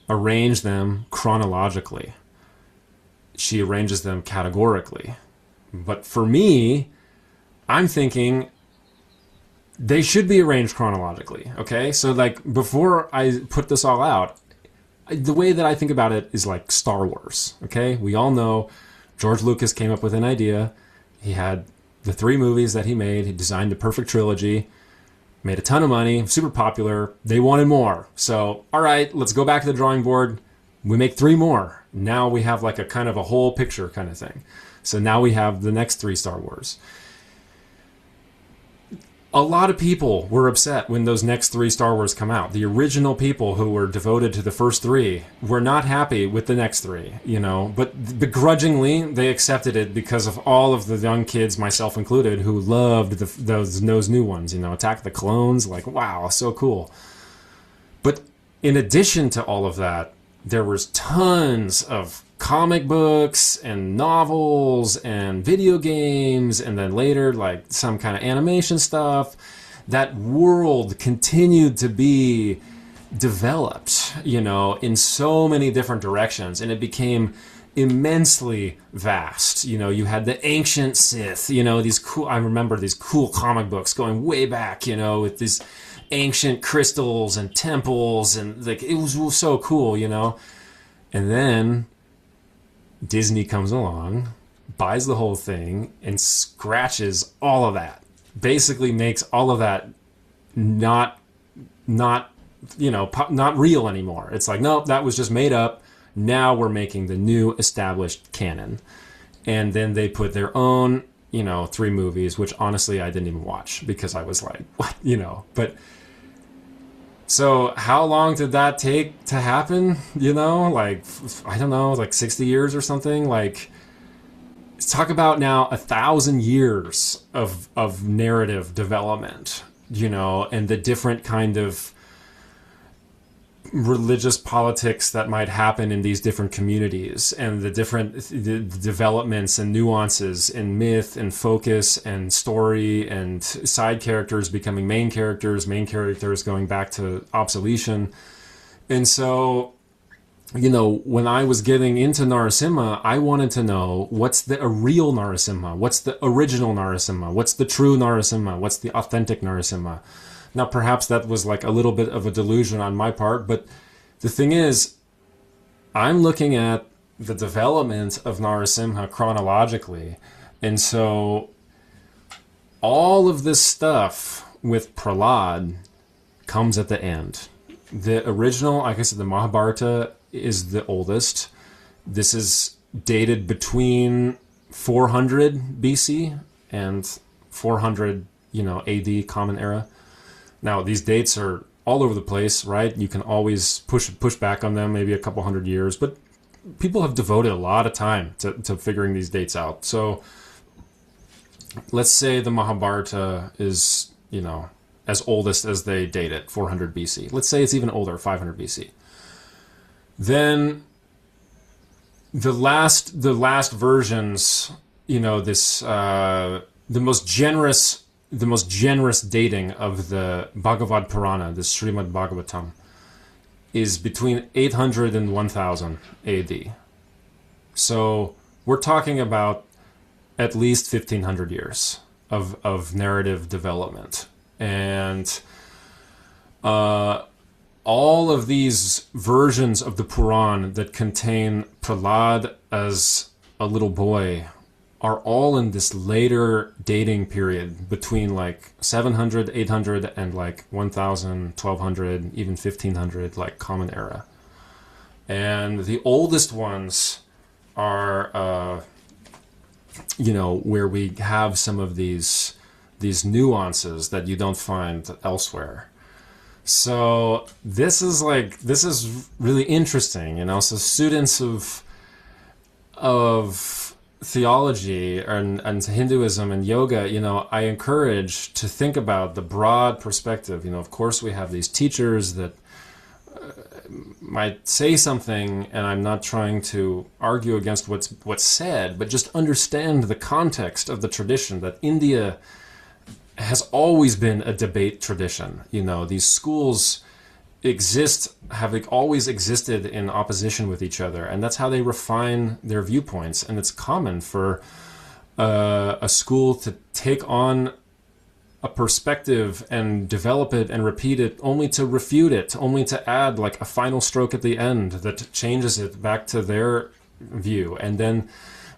S2: arrange them chronologically. She arranges them categorically. But for me, I'm thinking they should be arranged chronologically, okay? So, like, before I put this all out, the way that I think about it is like Star Wars, okay? We all know George Lucas came up with an idea. He had the 3 movies that he made. He designed the perfect trilogy, made a ton of money, super popular. They wanted more. So, all right, let's go back to the drawing board. We make 3 more. Now we have like a kind of a whole picture kind of thing. So now we have the next 3 Star Wars. A lot of people were upset when those next 3 Star Wars come out. The original people who were devoted to the first 3 were not happy with the next 3, but begrudgingly they accepted it because of all of the young kids, myself included, who loved those new ones, Attack of the Clones, like, wow, so cool. But in addition to all of that, there was tons of comic books and novels and video games, and then later like some kind of animation stuff. That world continued to be developed, in so many different directions, and it became immensely vast. You had the ancient Sith, these cool, I remember these cool comic books going way back, with these ancient crystals and temples, and like it was so cool, and then Disney comes along, buys the whole thing, and scratches all of that. Basically makes all of that not real anymore. It's like, nope, that was just made up. Now we're making the new established canon. And then they put their own, 3 movies, which honestly I didn't even watch because I was like, what, but... So how long did that take to happen? Like, I don't know, like 60 years or something. Like, let's talk about now 1,000 years of narrative development, and the different kind of religious politics that might happen in these different communities, and the different the developments and nuances in myth and focus and story, and side characters becoming main characters going back to obsolescence. And so, when I was getting into Narasimha, I wanted to know, what's the real Narasimha? What's the original Narasimha? What's the true Narasimha? What's the authentic Narasimha? Now, perhaps that was like a little bit of a delusion on my part, but the thing is, I'm looking at the development of Narasimha chronologically, and so all of this stuff with Prahlad comes at the end. The original, like I said, the Mahabharata is the oldest. This is dated between 400 BC and 400, AD, Common Era. Now, these dates are all over the place, right? You can always push back on them, maybe a couple hundred years, but people have devoted a lot of time to figuring these dates out. So let's say the Mahabharata is, as oldest as they date it, 400 BC. Let's say it's even older, 500 BC. Then the last versions, the most generous dating of the Bhagavad Purana, the Srimad Bhagavatam, is between 800 and 1000 AD. So we're talking about at least 1500 years of narrative development. And all of these versions of the Puran that contain Prahlad as a little boy are all in this later dating period between like 700, 800, and like 1000, 1200, even 1500, like Common Era. And the oldest ones are, where we have some of these nuances that you don't find elsewhere. So this is really interesting, So students of theology and Hinduism and yoga, I encourage to think about the broad perspective. Of course we have these teachers that might say something, and I'm not trying to argue against what's said, but just understand the context of the tradition, that India has always been a debate tradition. You know, these schools have always existed in opposition with each other, and that's how they refine their viewpoints. And it's common for a school to take on a perspective and develop it and repeat it, only to refute it, only to add like a final stroke at the end that changes it back to their view. And then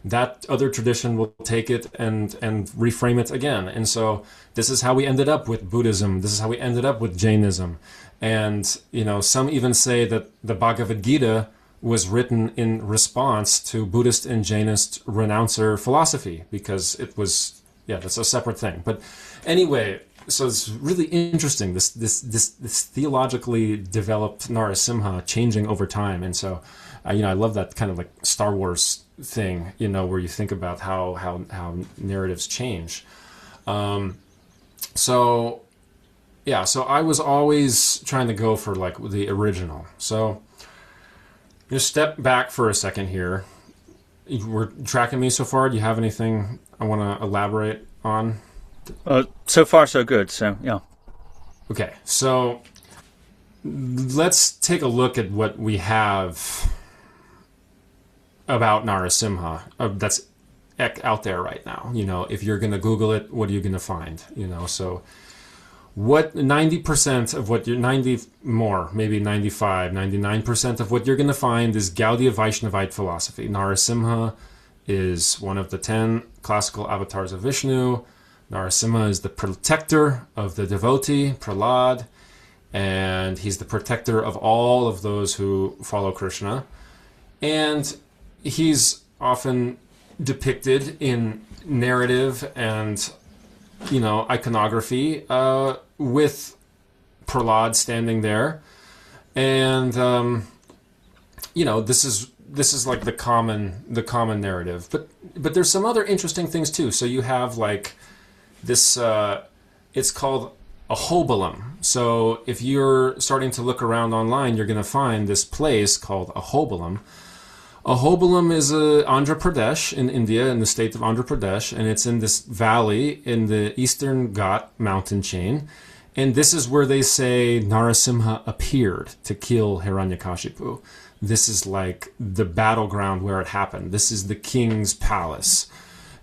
S2: that other tradition will take it and reframe it again. And so this is how we ended up with Buddhism. This is how we ended up with Jainism. And, you know, some even say that the Bhagavad Gita was written in response to Buddhist and Jainist renouncer philosophy, because it was, that's a separate thing. But anyway, so it's really interesting, this theologically developed Narasimha changing over time. And so, I love that kind of like Star Wars thing, where you think about how narratives change. So I was always trying to go for like the original. So just step back for a second here. We're tracking me so far. Do you have anything I want to elaborate on?
S1: So far, so good. So, yeah.
S2: Okay, so let's take a look at what we have about Narasimha that's out there right now. If you're going to Google it, what are you going to find? So what 90% of what you're 90 more, maybe 95, 99% of what you're going to find is Gaudiya Vaishnavite philosophy. Narasimha is one of the 10 classical avatars of Vishnu. Narasimha is the protector of the devotee, Prahlad, and he's the protector of all of those who follow Krishna. And he's often depicted in narrative and, iconography with Prahlad standing there. And, this is like the common narrative. But there's some other interesting things too. So you have like this, it's called a hobalam. So if you're starting to look around online, you're going to find this place called a hobalam. A hobalam is Andhra Pradesh in India, in the state of Andhra Pradesh, and it's in this valley in the Eastern Ghat mountain chain. And this is where they say Narasimha appeared to kill Hiranyakashipu. This is like the battleground where it happened. This is the king's palace.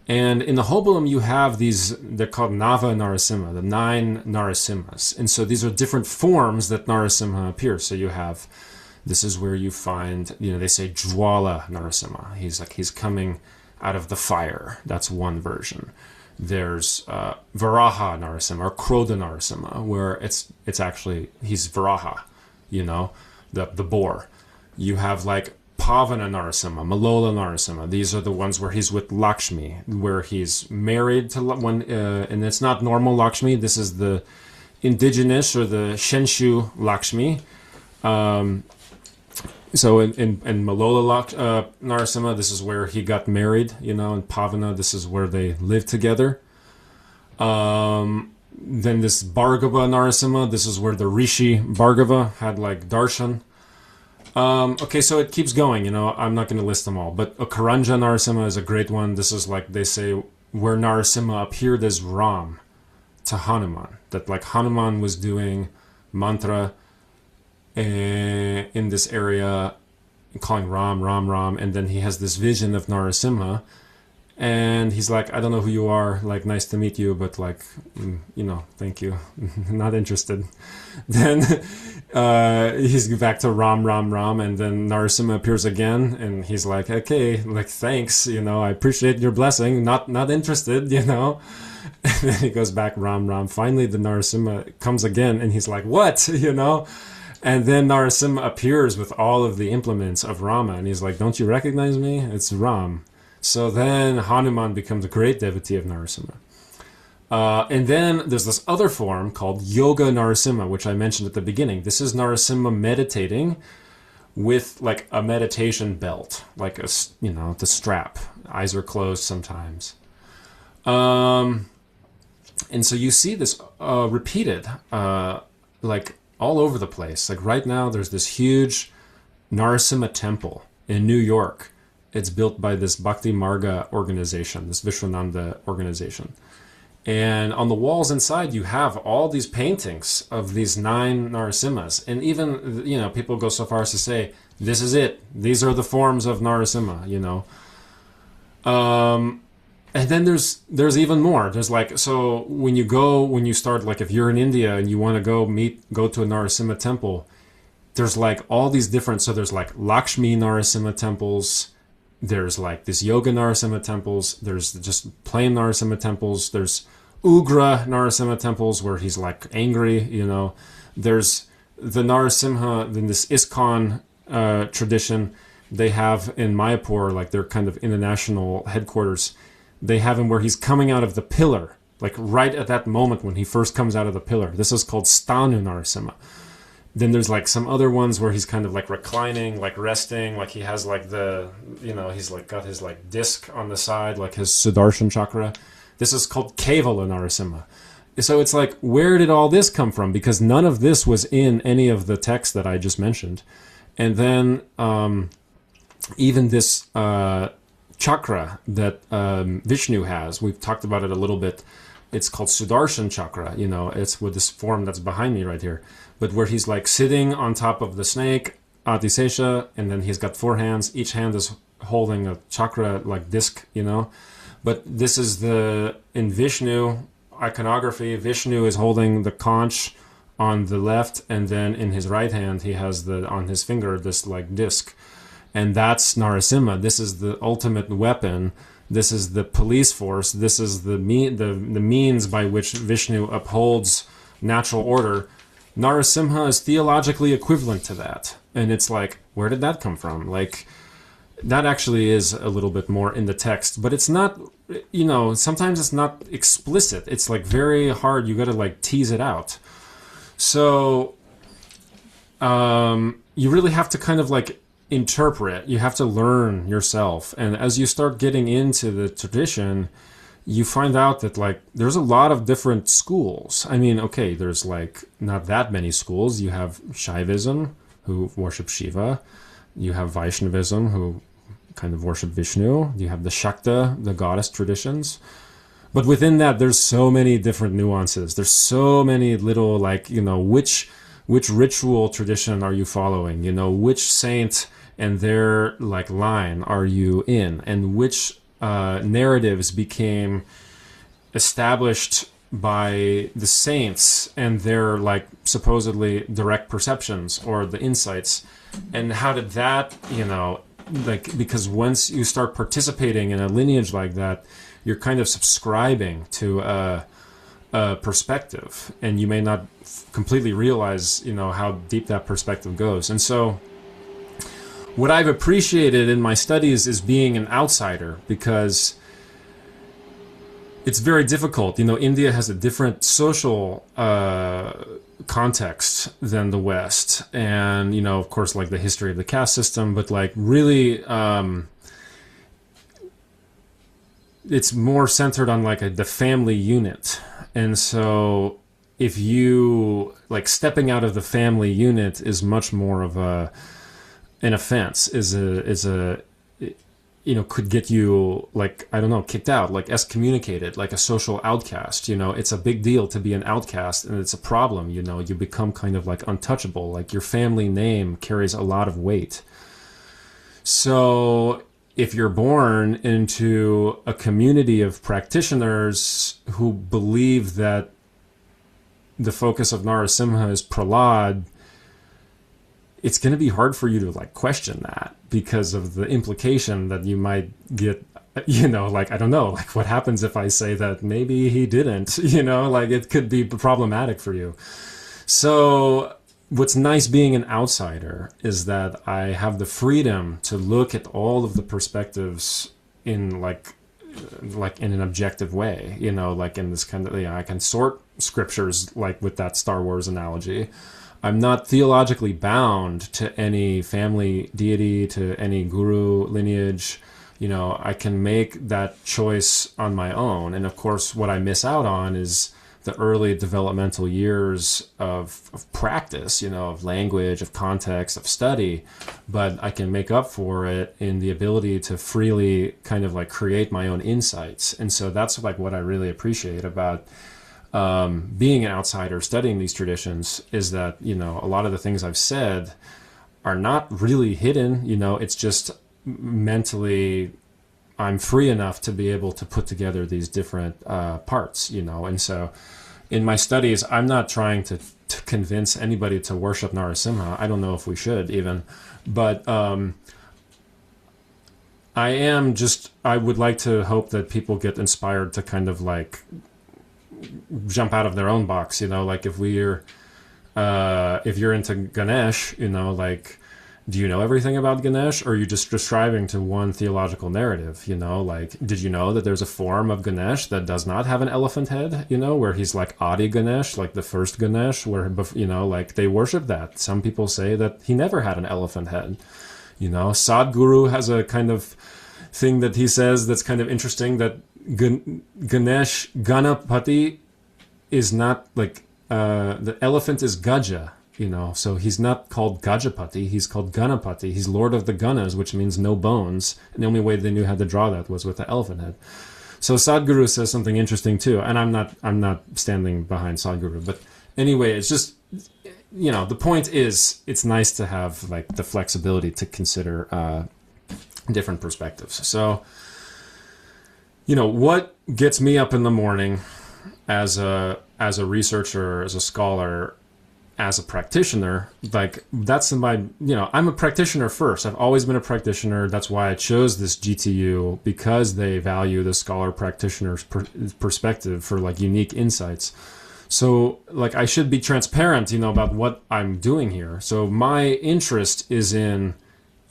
S2: And in the hobalam, you have these, they're called Nava Narasimha, the 9 Narasimhas. And so these are different forms that Narasimha appears. So you have, this is where you find, they say Jwala Narasimha. He's coming out of the fire. That's one version. There's Varaha Narasimha, or Krodha Narasimha, where it's actually, he's Varaha, the boar. You have like Pavana Narasimha, Malola Narasimha. These are the ones where he's with Lakshmi, where he's married to one, and it's not normal Lakshmi. This is the indigenous or the Shenshu Lakshmi. So in Malola Narasimha, this is where he got married, and Pavana, this is where they lived together. Then this Bhargava Narasimha, this is where the Rishi Bhargava had like darshan. Okay, so it keeps going, I'm not going to list them all, but Karanja Narasimha is a great one. This is like, they say, where Narasimha appeared as Ram to Hanuman, that like Hanuman was doing mantra in this area, calling Ram, Ram, Ram, and then he has this vision of Narasimha, and he's like, I don't know who you are, like, nice to meet you, but like, thank you, not interested. Then he's back to Ram, Ram, Ram, and then Narasimha appears again, and he's like, okay, like, thanks, I appreciate your blessing, not interested, And then he goes back, Ram, Ram. Finally, the Narasimha comes again, and he's like, what, And then Narasimha appears with all of the implements of Rama, and he's like, don't you recognize me? It's Ram. So then Hanuman becomes a great devotee of Narasimha. And then there's this other form called Yoga Narasimha, which I mentioned at the beginning. This is Narasimha meditating with like a meditation belt, like the strap. Eyes are closed sometimes. And so you see this repeated, like all over the place. Like right now, there's this huge Narasimha temple in New York. It's built by this Bhakti Marga organization, this Vishwananda organization. And on the walls inside, you have all these paintings of these 9 Narasimhas. And even, people go so far as to say, this is it. These are the forms of Narasimha, And then there's even more. There's like, so when you start, like if you're in India and you want to go to a Narasimha temple, there's like all these different, so there's like Lakshmi Narasimha temples. There's like this yoga Narasimha temples. There's just plain Narasimha temples. There's Ugra Narasimha temples where he's like angry, There's the Narasimha in this ISKCON tradition. They have in Mayapur, like their kind of international headquarters, they have him where he's coming out of the pillar, like right at that moment when he first comes out of the pillar. This is called Stanu Narasimha. Then there's like some other ones where he's kind of like reclining, like resting, like he has like he's like got his like disc on the side, like his Sudarshan chakra. This is called Kevala Narasimha. So it's like, where did all this come from? Because none of this was in any of the texts that I just mentioned. And then even this chakra that Vishnu has, we've talked about it a little bit. It's called Sudarshan chakra. It's with this form that's behind me right here. But where he's like sitting on top of the snake, Atisesha, and then he's got 4 hands. Each hand is holding a chakra like disc, But this is in Vishnu iconography, Vishnu is holding the conch on the left, and then in his right hand, he has on his finger, this like disc. And that's Narasimha. This is the ultimate weapon. This is the police force. This is the means by which Vishnu upholds natural order. Narasimha is theologically equivalent to that. And it's like, where did that come from? Like, that actually is a little bit more in the text, but it's not, sometimes it's not explicit. It's like very hard. You got to like tease it out. So you really have to kind of like interpret. You have to learn yourself. And as you start getting into the tradition, you find out that like there's a lot of different schools. I mean, okay, there's like not that many schools. You have Shaivism, who worship Shiva. You have Vaishnavism, who kind of worship Vishnu. You have the Shakta, the goddess traditions. But within that, there's so many different nuances. There's so many little, like, which ritual tradition are you following? Which saint and their, like, line are you in? And which narratives became established by the saints and their, like, supposedly direct perceptions or the insights? And how did that, because once you start participating in a lineage like that, you're kind of subscribing to a perspective, and you may not completely realize, how deep that perspective goes. And so what I've appreciated in my studies is being an outsider, because it's very difficult. India has a different social context than the West, and of course, like the history of the caste system, but like really it's more centered on like the family unit. And so if you like, stepping out of the family unit is much more of an offense, could get you, like, I don't know, kicked out, like excommunicated, like a social outcast. It's a big deal to be an outcast, and it's a problem. You become kind of like untouchable, like your family name carries a lot of weight. So if you're born into a community of practitioners who believe that the focus of Narasimha is Prahlad, it's going to be hard for you to like question that, because of the implication that you might get, like, I don't know, like what happens if I say that maybe he didn't, like it could be problematic for you. So what's nice being an outsider is that I have the freedom to look at all of the perspectives in like in an objective way, like in this kind of, I can sort scriptures, like with that Star Wars analogy. I'm not theologically bound to any family deity, to any guru lineage. I can make that choice on my own. And of course, what I miss out on is the early developmental years of practice, of language, of context, of study, but I can make up for it in the ability to freely kind of like create my own insights. And so that's like what I really appreciate about being an outsider studying these traditions, is that, a lot of the things I've said are not really hidden, it's just mentally I'm free enough to be able to put together these different parts, and so in my studies, I'm not trying to convince anybody to worship Narasimha. I don't know if we should even, but I would like to hope that people get inspired to kind of like jump out of their own box, like if you're into Ganesh, like, do you know everything about Ganesh, or are you just describing to one theological narrative? Like, did you know that there's a form of Ganesh that does not have an elephant head, where he's like Adi Ganesh, like the first Ganesh, where, like they worship that. Some people say that he never had an elephant head. Sadhguru has a kind of thing that he says that's kind of interesting, that Ganesh, Ganapati is not like, the elephant is Gaja. So he's not called Gajapati, he's called Ganapati. He's Lord of the Ganas, which means no bones. And the only way they knew how to draw that was with the elephant head. So Sadhguru says something interesting too. And I'm not standing behind Sadhguru, but anyway, it's just, the point is, it's nice to have like the flexibility to consider different perspectives. So, what gets me up in the morning as a researcher, as a scholar, as a practitioner, like that's I'm a practitioner first. I've always been a practitioner. That's why I chose this GTU, because they value the scholar-practitioner's perspective for like unique insights. So like I should be transparent, about what I'm doing here. So my interest is in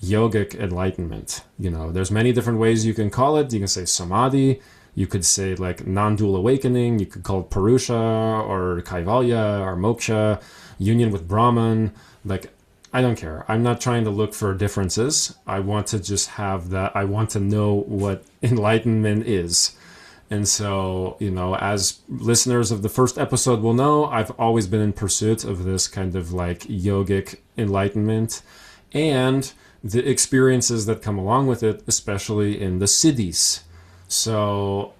S2: yogic enlightenment. There's many different ways you can call it. You can say samadhi. You could say like non-dual awakening. You could call it Purusha or Kaivalya or Moksha, union with Brahman. Like, I don't care. I'm not trying to look for differences. I want to just have that. I want to know what enlightenment is. And so, as listeners of the first episode will know, I've always been in pursuit of this kind of like yogic enlightenment and the experiences that come along with it, especially in the siddhis. So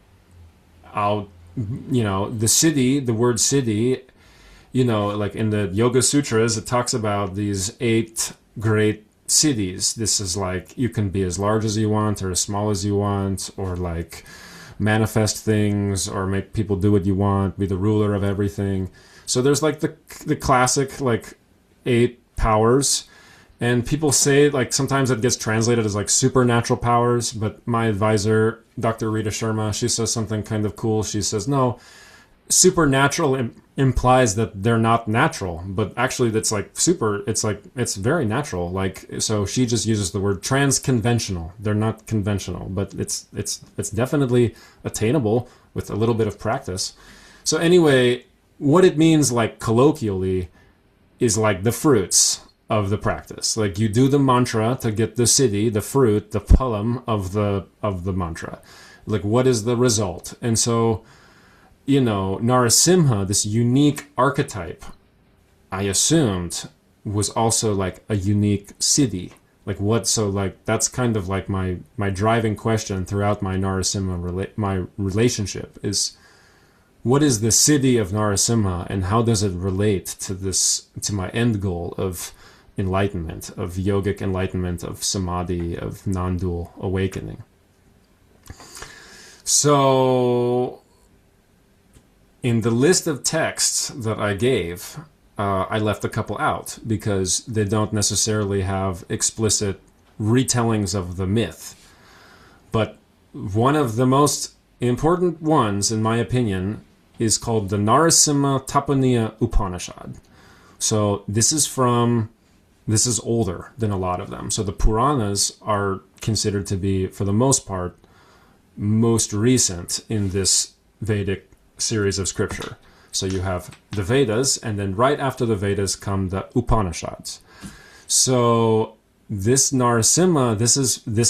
S2: the word siddhi, like in the Yoga Sutras, it talks about these 8 great siddhis. This is like, you can be as large as you want or as small as you want, or like manifest things or make people do what you want, be the ruler of everything. So there's like the classic like 8 powers. And people say, like, sometimes it gets translated as like supernatural powers, but my advisor, Dr. Rita Sharma, she says something kind of cool. She says, no, supernatural implies that they're not natural, but actually that's like it's very natural. Like, so she just uses the word transconventional. They're not conventional, but it's definitely attainable with a little bit of practice. So anyway, what it means like colloquially is like the fruits of the practice. Like you do the mantra to get the siddhi, the fruit, the phalam of the mantra. Like what is the result? And so, Narasimha, this unique archetype, I assumed was also like a unique siddhi. Like what? So like that's kind of like my driving question throughout my Narasimha my relationship is, what is the siddhi of Narasimha, and how does it relate to my end goal of enlightenment, of yogic enlightenment, of samadhi, of non-dual awakening? So in the list of texts that I gave, I left a couple out because they don't necessarily have explicit retellings of the myth. But one of the most important ones, in my opinion, is called the Narasimha Tapaniya Upanishad. So this is older than a lot of them. So the Puranas are considered to be, for the most part, most recent in this Vedic series of scripture. So you have the Vedas, and then right after the Vedas come the Upanishads. So this Narasimha, this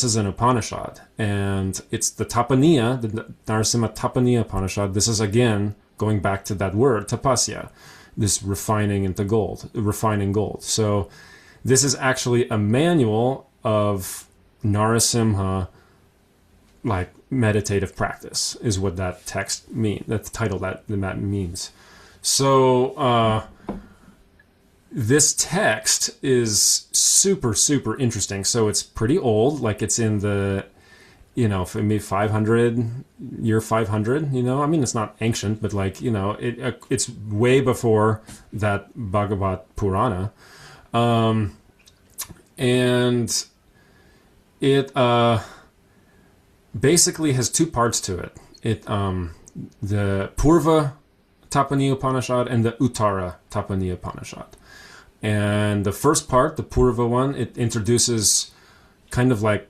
S2: is an Upanishad, and it's the Tapaniya, the Narasimha Tapaniya Upanishad. This is again going back to that word, tapasya, this refining gold. So this is actually a manual of Narasimha, like meditative practice, is what that text means. That's the title that means. So this text is super, super interesting. So it's pretty old, like it's in the, for me, 500, 500, I mean, it's not ancient, but like, it's way before that Bhagavad Purana. And it basically has two parts to it. The Purva Tapani Upanishad and the Uttara Tapani Upanishad. And the first part, the Purva one, it introduces kind of like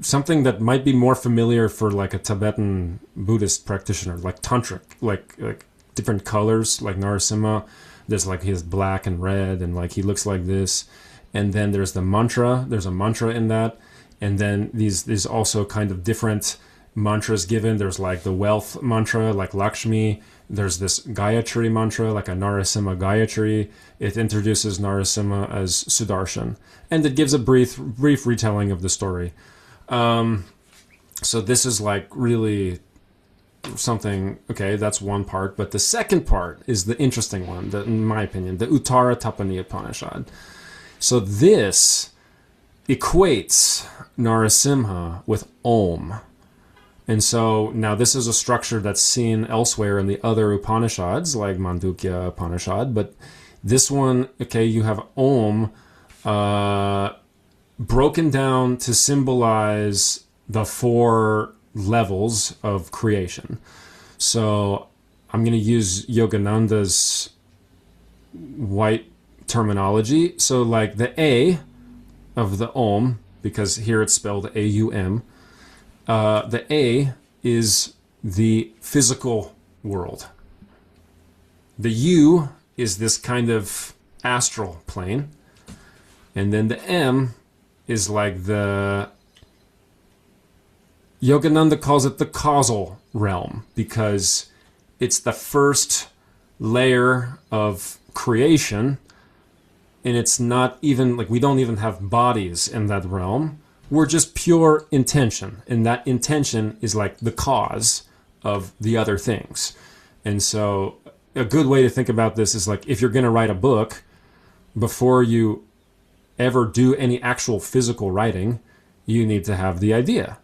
S2: something that might be more familiar for like a Tibetan Buddhist practitioner, like tantric, like different colors, like Narasimha. There's like he has black and red, and like he looks like this. And then there's the mantra. There's a mantra in that. And then there's also kind of different mantras given. There's like the wealth mantra, like Lakshmi. There's this Gayatri mantra, like a Narasimha Gayatri. It introduces Narasimha as Sudarshan. And it gives a brief retelling of the story. So this is like really something, okay, that's one part. But the second part is the interesting one, in my opinion, the Uttara Tapani Upanishad. So this equates Narasimha with Om. And so now this is a structure that's seen elsewhere in the other Upanishads, like Mandukya Upanishad. But this one, okay, you have Om broken down to symbolize the 4 levels of creation. So I'm going to use Yogananda's white terminology. So like the A of the Om, because here it's spelled A-U-M, the A is the physical world. The U is this kind of astral plane. And then the M is like the... Yogananda calls it the causal realm, because it's the first layer of creation, and it's not even, like, we don't even have bodies in that realm. We're just pure intention, and that intention is like the cause of the other things. And so a good way to think about this is like, if you're going to write a book, before you ever do any actual physical writing, you need to have the idea.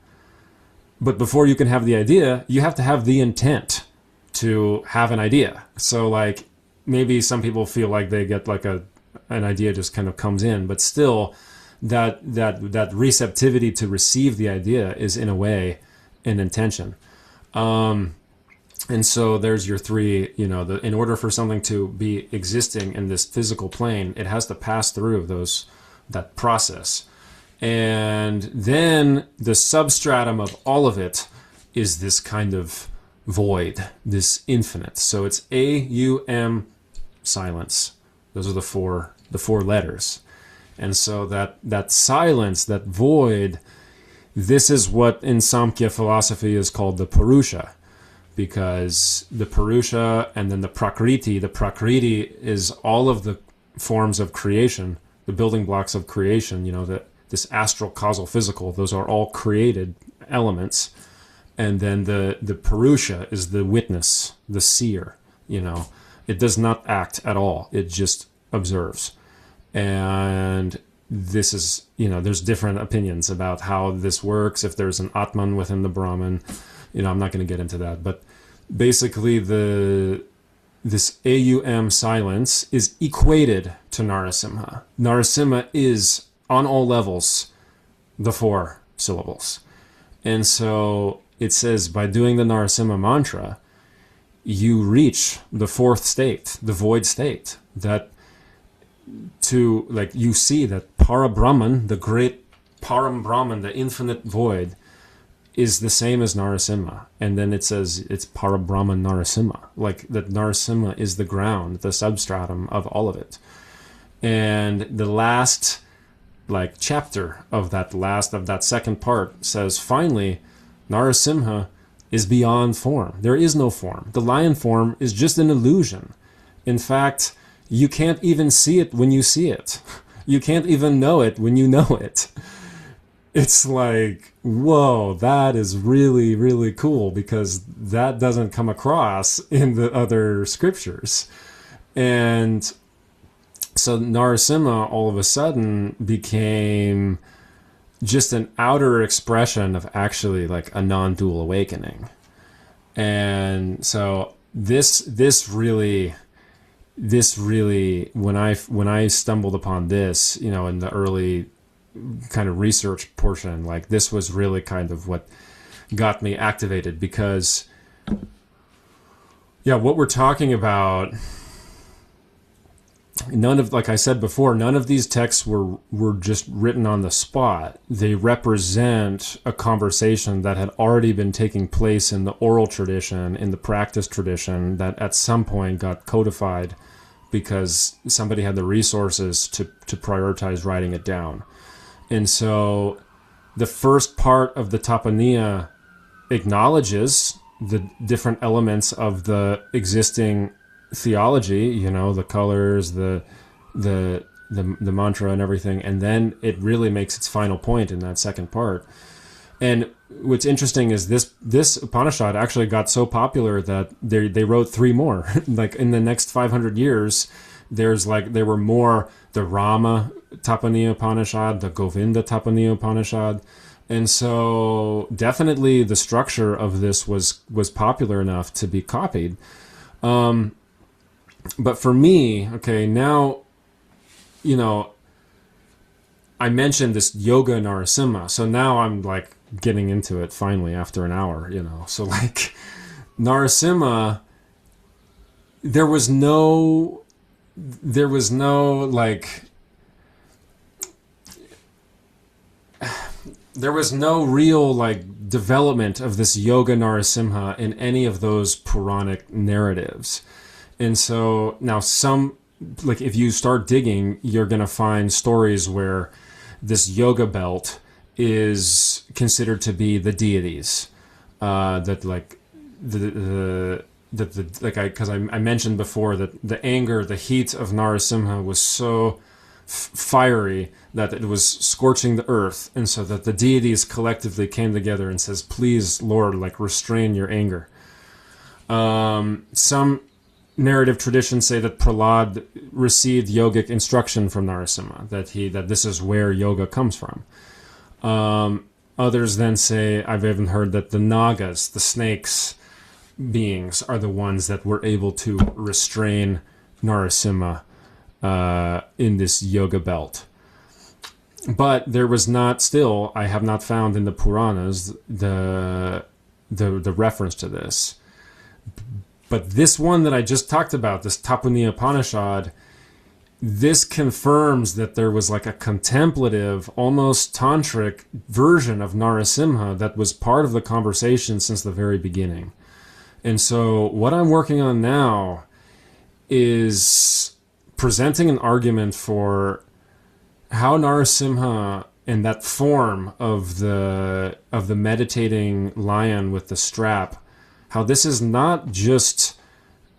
S2: But before you can have the idea, you have to have the intent to have an idea. So like, maybe some people feel like they get like an idea just kind of comes in, but still that receptivity to receive the idea is in a way an intention. And so there's your 3, in order for something to be existing in this physical plane, it has to pass through that process. And then the substratum of all of it is this kind of void, this infinite. So it's A-U-M, silence. Those are the four letters. And so that silence, that void, this is what in Samkhya philosophy is called the Purusha. Because the Purusha and then the Prakriti is all of the forms of creation, the building blocks of creation, this astral, causal, physical, those are all created elements. And then the Purusha is the witness, the seer, It does not act at all. It just observes. And this is, there's different opinions about how this works, if there's an Atman within the Brahman. I'm not going to get into that. But basically this AUM silence is equated to Narasimha. Narasimha is, on all levels, the 4 syllables. And so it says, by doing the Narasimha mantra, you reach the 4th state, the void state, that you see that Parabrahman, the great Param Brahman, the infinite void, is the same as Narasimha. And then it says it's Parabrahman Narasimha, like that Narasimha is the ground, the substratum of all of it. And the last chapter of that second part says, finally, Narasimha is beyond form. There is no form. The lion form is just an illusion. In fact, you can't even see it when you see it. You can't even know it when you know it. It's like, whoa, that is really, really cool, because that doesn't come across in the other scriptures. And so Narasimha all of a sudden became just an outer expression of actually like a non-dual awakening. And so this really, when I stumbled upon this, you know, in the early kind of research portion, like this was really kind of what got me activated, because what we're talking about, like I said before, none of these texts were just written on the spot. They represent a conversation that had already been taking place in the oral tradition, in the practice tradition, that at some point got codified because somebody had the resources to prioritize writing it down. And so the first part of the Tapaniya acknowledges the different elements of the existing theology, you know, the colors, the mantra and everything, and then it really makes its final point in that second part. And what's interesting is this Upanishad actually got so popular that they wrote 3 more. Like in the next 500 years, there were more, the Rama Tapaniya Upanishad, the Govinda Tapaniya Upanishad. And so definitely the structure of this was popular enough to be copied. But for me, okay, now, you know, I mentioned this yoga Narasimha. So now I'm like getting into it finally after an hour, you know. So like Narasimha, there was no real like development of this yoga Narasimha in any of those Puranic narratives. And so now like if you start digging, you're going to find stories where this yoga belt is considered to be the deities, that like because I mentioned before that the anger, the heat of Narasimha was so fiery that it was scorching the earth, and so that the deities collectively came together and says, please, Lord, like restrain your anger. Some narrative traditions say that Prahlad received yogic instruction from Narasimha, that this is where yoga comes from. Others then say, I've even heard that the Nagas, the snakes beings, are the ones that were able to restrain Narasimha in this yoga belt. But there was not still, I have not found in the Puranas the reference to this. But this one that I just talked about, this Tapaniya Upanishad, this confirms that there was like a contemplative, almost tantric version of Narasimha that was part of the conversation since the very beginning. And so what I'm working on now is presenting an argument for how Narasimha and that form of the meditating lion with the strap, how this is not just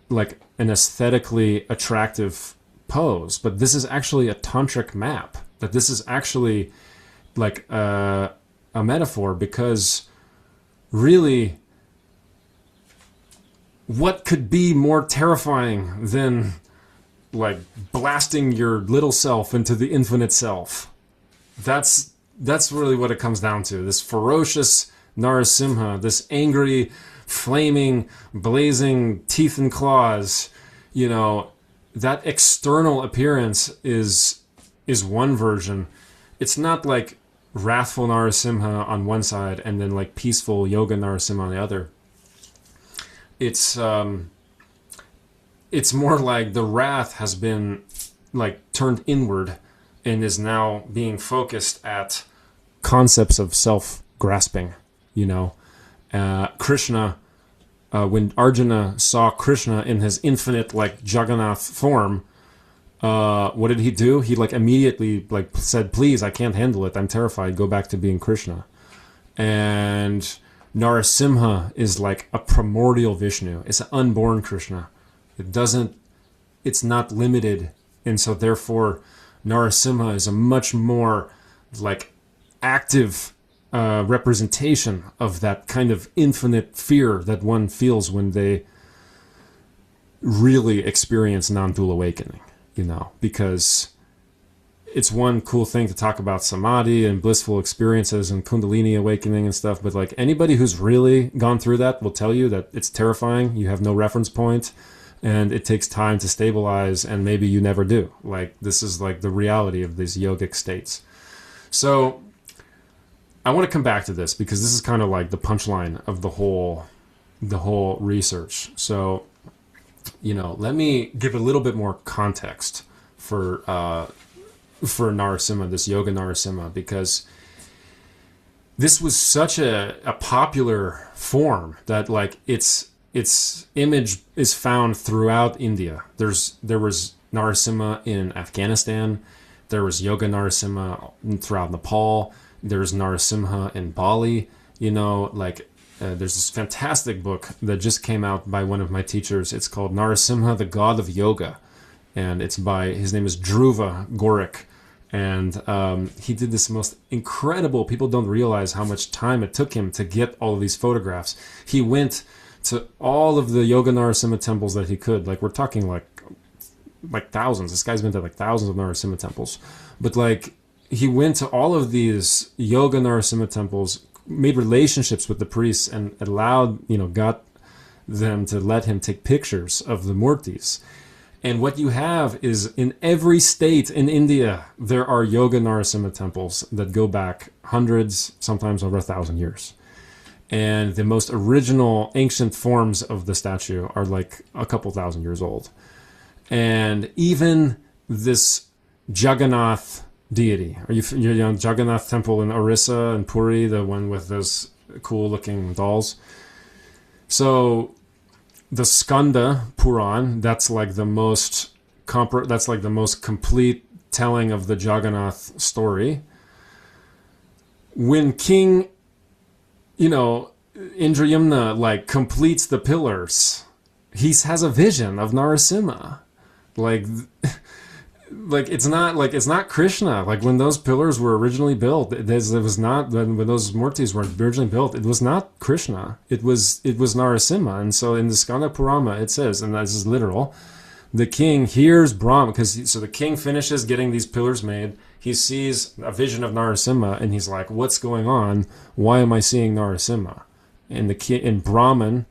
S2: like an aesthetically attractive pose, but this is actually a tantric map, that this is actually like a metaphor, because really, what could be more terrifying than like blasting your little self into the infinite self? That's really what it comes down to. This ferocious Narasimha, this angry, flaming, blazing teeth and claws, you know, that external appearance is one version. It's not like wrathful Narasimha on one side and then like peaceful yoga Narasimha on the other. It's more like the wrath has been like turned inward and is now being focused at concepts of self-grasping, you know. Krishna, when Arjuna saw Krishna in his infinite like Jagannath form, what did he do? He like immediately like said, please, I can't handle it, I'm terrified, go back to being Krishna. And Narasimha is like a primordial Vishnu. It's an unborn Krishna. It's not limited. And so therefore, Narasimha is a much more like active representation of that kind of infinite fear that one feels when they really experience non-dual awakening, because it's one cool thing to talk about samadhi and blissful experiences and kundalini awakening and stuff, but like anybody who's really gone through that will tell you that it's terrifying. You have no reference point and it takes time to stabilize, and maybe you never do. Like, this is like the reality of these yogic states. So I want to come back to this because this is kind of like the punchline of the whole research. So, let me give a little bit more context for Narasimha, this yoga Narasimha, because this was such a popular form that like its image is found throughout India. There was Narasimha in Afghanistan. There was yoga Narasimha throughout Nepal. There's Narasimha in Bali. There's this fantastic book that just came out by one of my teachers. It's called Narasimha, the God of Yoga. And his name is Dhruva Gorrick. And he did this most incredible, people don't realize how much time it took him to get all of these photographs. He went to all of the yoga Narasimha temples that he could. Like, we're talking like thousands. This guy's been to like thousands of Narasimha temples. But like, he went to all of these yoga Narasimha temples, made relationships with the priests, and allowed, got them to let him take pictures of the murtis. And what you have is, in every state in India, there are yoga Narasimha temples that go back hundreds, sometimes over 1,000 years. And the most original ancient forms of the statue are like a couple thousand years old. And even this Jagannath deity, Jagannath temple in Orissa and Puri, the one with those cool looking dolls. So the Skanda Puran, that's like the most complete telling of the Jagannath story. When King, Indrayamna like completes the pillars, he has a vision of Narasimha. It's not Krishna. Like, when those pillars were originally built, when those murtis were originally built, it was not Krishna. It was Narasimha. And so in the Skanda Purana it says, and this is literal, the king hears Brahma, so the king finishes getting these pillars made. He sees a vision of Narasimha, and he's like, "What's going on? Why am I seeing Narasimha?" And Brahman,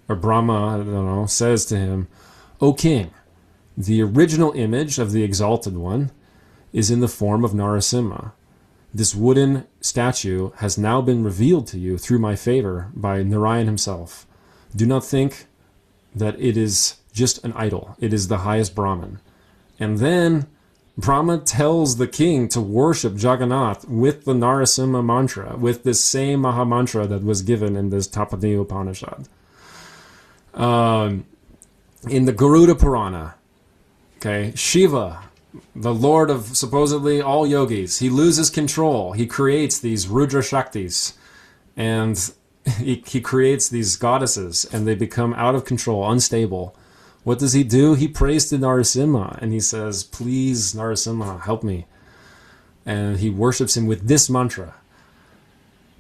S2: or Brahma, I don't know, says to him, "O king, the original image of the Exalted One is in the form of Narasimha. This wooden statue has now been revealed to you through my favor by Narayan himself. Do not think that it is just an idol. It is the highest Brahman." And then Brahma tells the king to worship Jagannath with the Narasimha mantra, with this same Maha Mantra that was given in this Tapani Upanishad. In the Garuda Purana, Shiva, the lord of supposedly all yogis, he loses control. He creates these Rudra Shaktis, and he creates these goddesses, and they become out of control, unstable. What does he do? He prays to Narasimha, and he says, "Please, Narasimha, help me." And he worships him with this mantra.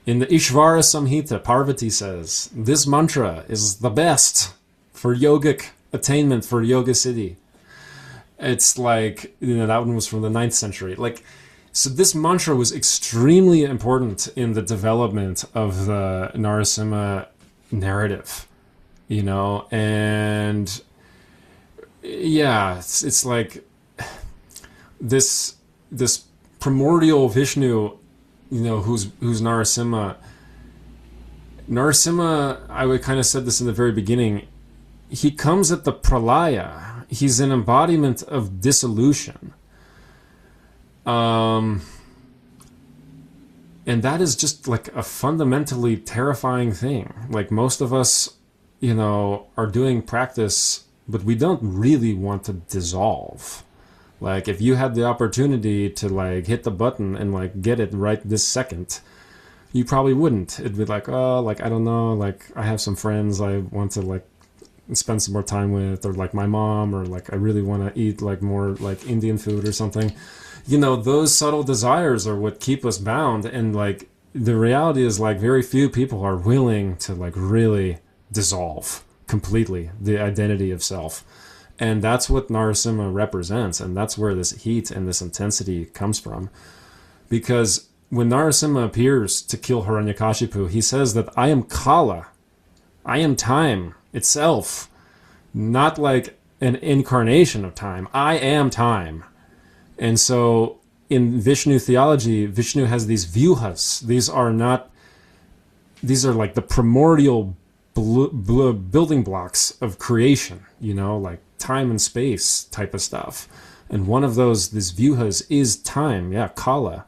S2: In the Ishvara Samhita, Parvati says, this mantra is the best for yogic attainment, for yoga siddhi. It's like, that one was from the 9th century. So this mantra was extremely important in the development of the Narasimha narrative, and yeah, it's like this primordial Vishnu, who's Narasimha. Narasimha, I would kind of said this in the very beginning, he comes at the pralaya. He's an embodiment of dissolution. And that is just like a fundamentally terrifying thing. Like, most of us, are doing practice, but we don't really want to dissolve. Like, if you had the opportunity to hit the button and get it right this second, you probably wouldn't. It'd be like, oh, like, I don't know, like, I have some friends I want to, like, spend some more time with, or like my mom, or like I really want to eat like more like Indian food or something. You know, those subtle desires are what keep us bound. And like the reality is, like, very few people are willing to like really dissolve completely the identity of self. And that's what Narasimha represents, and that's where this heat and this intensity comes from. Because when Narasimha appears to kill Hiranyakashipu, he says that I am Kala, I am time itself, not like an incarnation of time. I am time. And so in Vishnu theology, Vishnu has these vyuhas. These are like the primordial building blocks of creation, you know, like time and space type of stuff. And one of these vyuhas is time, Kala.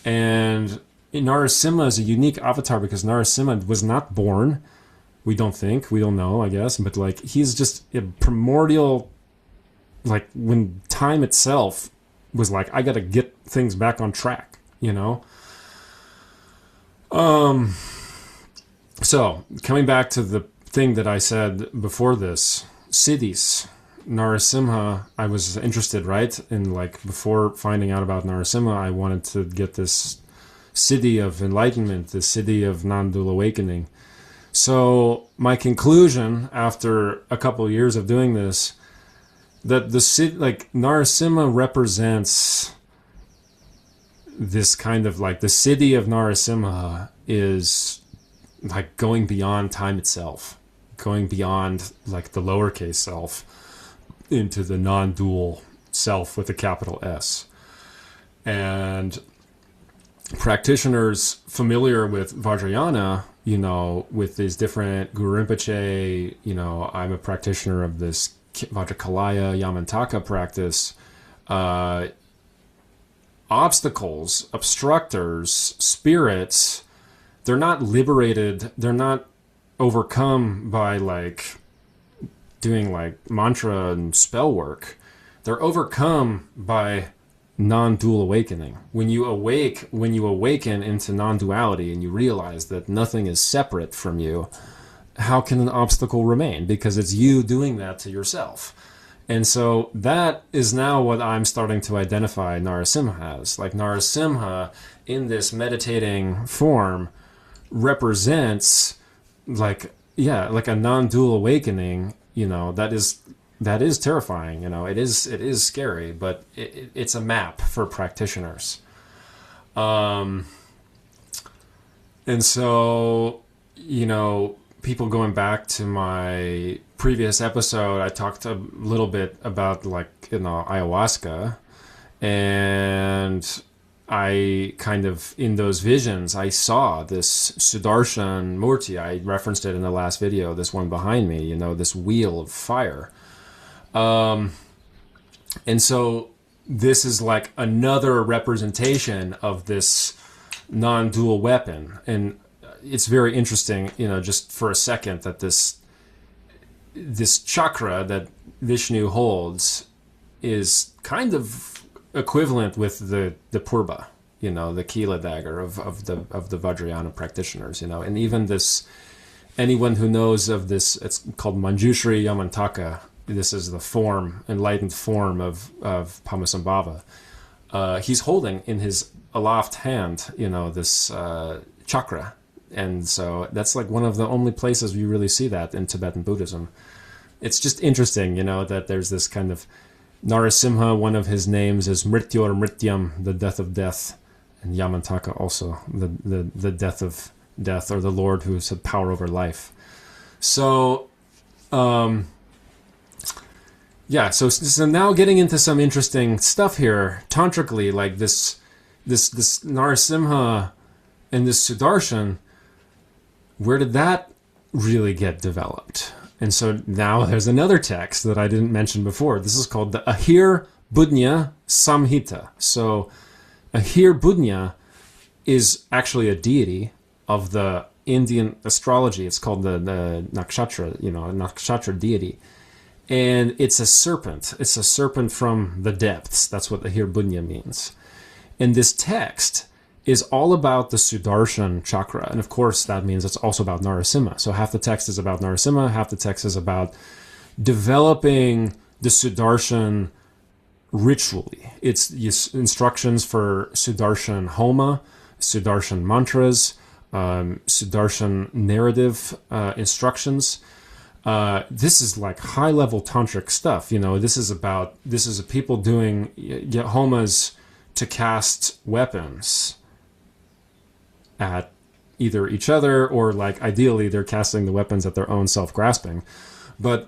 S2: And Narasimha is a unique avatar because Narasimha was not born. We don't know, I guess, but like he's just a primordial, like when time itself was like, I gotta get things back on track, you know? So coming back to the thing that I said before this, siddhis, Narasimha, I was interested, right? In like, before finding out about Narasimha, I wanted to get this siddhi of enlightenment, the siddhi of non-dual awakening. So my conclusion after a couple of years of doing this, that like Narasimha represents this kind of like the siddhi of Narasimha is like going beyond time itself, going beyond like the lowercase self into the non-dual self with a capital S. And practitioners familiar with Vajrayana, you know, with these different Guru Rinpoche, you know, I'm a practitioner of this Vajrakalaya Yamantaka practice, obstacles, obstructors, spirits, they're not liberated, they're not overcome by like doing like mantra and spell work. They're overcome by non-dual awakening. When you awaken into non-duality and you realize that nothing is separate from you, how can an obstacle remain? Because it's you doing that to yourself. And so that is now what I'm starting to identify Narasimha as. Like Narasimha in this meditating form represents like a non-dual awakening, you know, that is terrifying, you know, it is scary, but it's a map for practitioners. And so, you know, people going back to my previous episode, I talked a little bit about like, you know, ayahuasca, and I kind of, in those visions, I saw this Sudarshan Murti. I referenced it in the last video, this one behind me, you know, this wheel of fire. And so this is like another representation of this non-dual weapon. And it's very interesting, you know, just for a second, that this chakra that Vishnu holds is kind of equivalent with the Purba, you know, the Kila dagger of the Vajrayana practitioners, you know, and even this, anyone who knows of this, it's called Manjushri Yamantaka. This is the form, enlightened form of Padmasambhava. He's holding in his aloft hand, you know, this chakra. And so that's like one of the only places you really see that in Tibetan Buddhism. It's just interesting, you know, that there's this kind of Narasimha, one of his names is Mrityu or Mrityam, the death of death. And Yamantaka also, the death of death, or the Lord who's had power over life. So, so now getting into some interesting stuff here, tantrically, like this Narasimha and this Sudarshan, where did that really get developed? And so now there's another text that I didn't mention before. This is called the Ahir Budnya Samhita. So Ahir Budnya is actually a deity of the Indian astrology. It's called the nakshatra, you know, a nakshatra deity. And it's a serpent. It's a serpent from the depths. That's what Ahir Budnya means. And this text is all about the Sudarshan chakra. And of course, that means it's also about Narasimha. So half the text is about Narasimha, half the text is about developing the Sudarshan ritually. It's instructions for Sudarshan Homa, Sudarshan mantras, Sudarshan narrative instructions. This is like high-level tantric stuff. This is people doing homas to cast weapons at either each other, or like ideally they're casting the weapons at their own self-grasping. But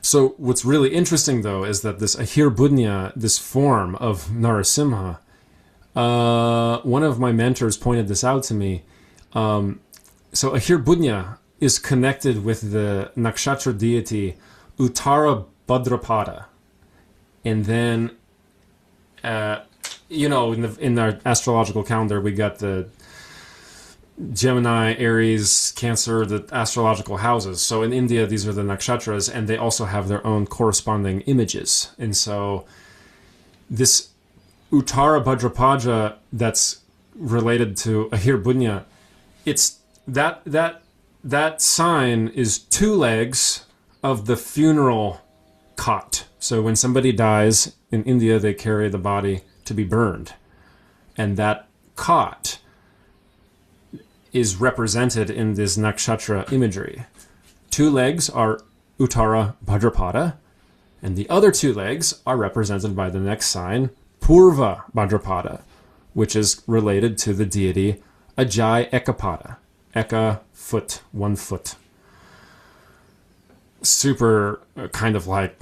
S2: so what's really interesting though is that this Ahir-Budnya, this form of Narasimha, one of my mentors pointed this out to me. So Ahir-Budnya is connected with the nakshatra deity Uttara Bhadrapada. And then, in our astrological calendar, we got the Gemini, Aries, Cancer, the astrological houses. So in India, these are the nakshatras, and they also have their own corresponding images. And so this Uttara Bhadrapada that's related to Ahir-Budnya, it's that sign is two legs of the funeral cot. So when somebody dies in India, they carry the body to be burned. And that cot is represented in this nakshatra imagery. Two legs are Uttara Bhadrapada, and the other two legs are represented by the next sign, Purva Bhadrapada, which is related to the deity Ajay Ekapada. Eka, foot, 1 foot. Super kind of like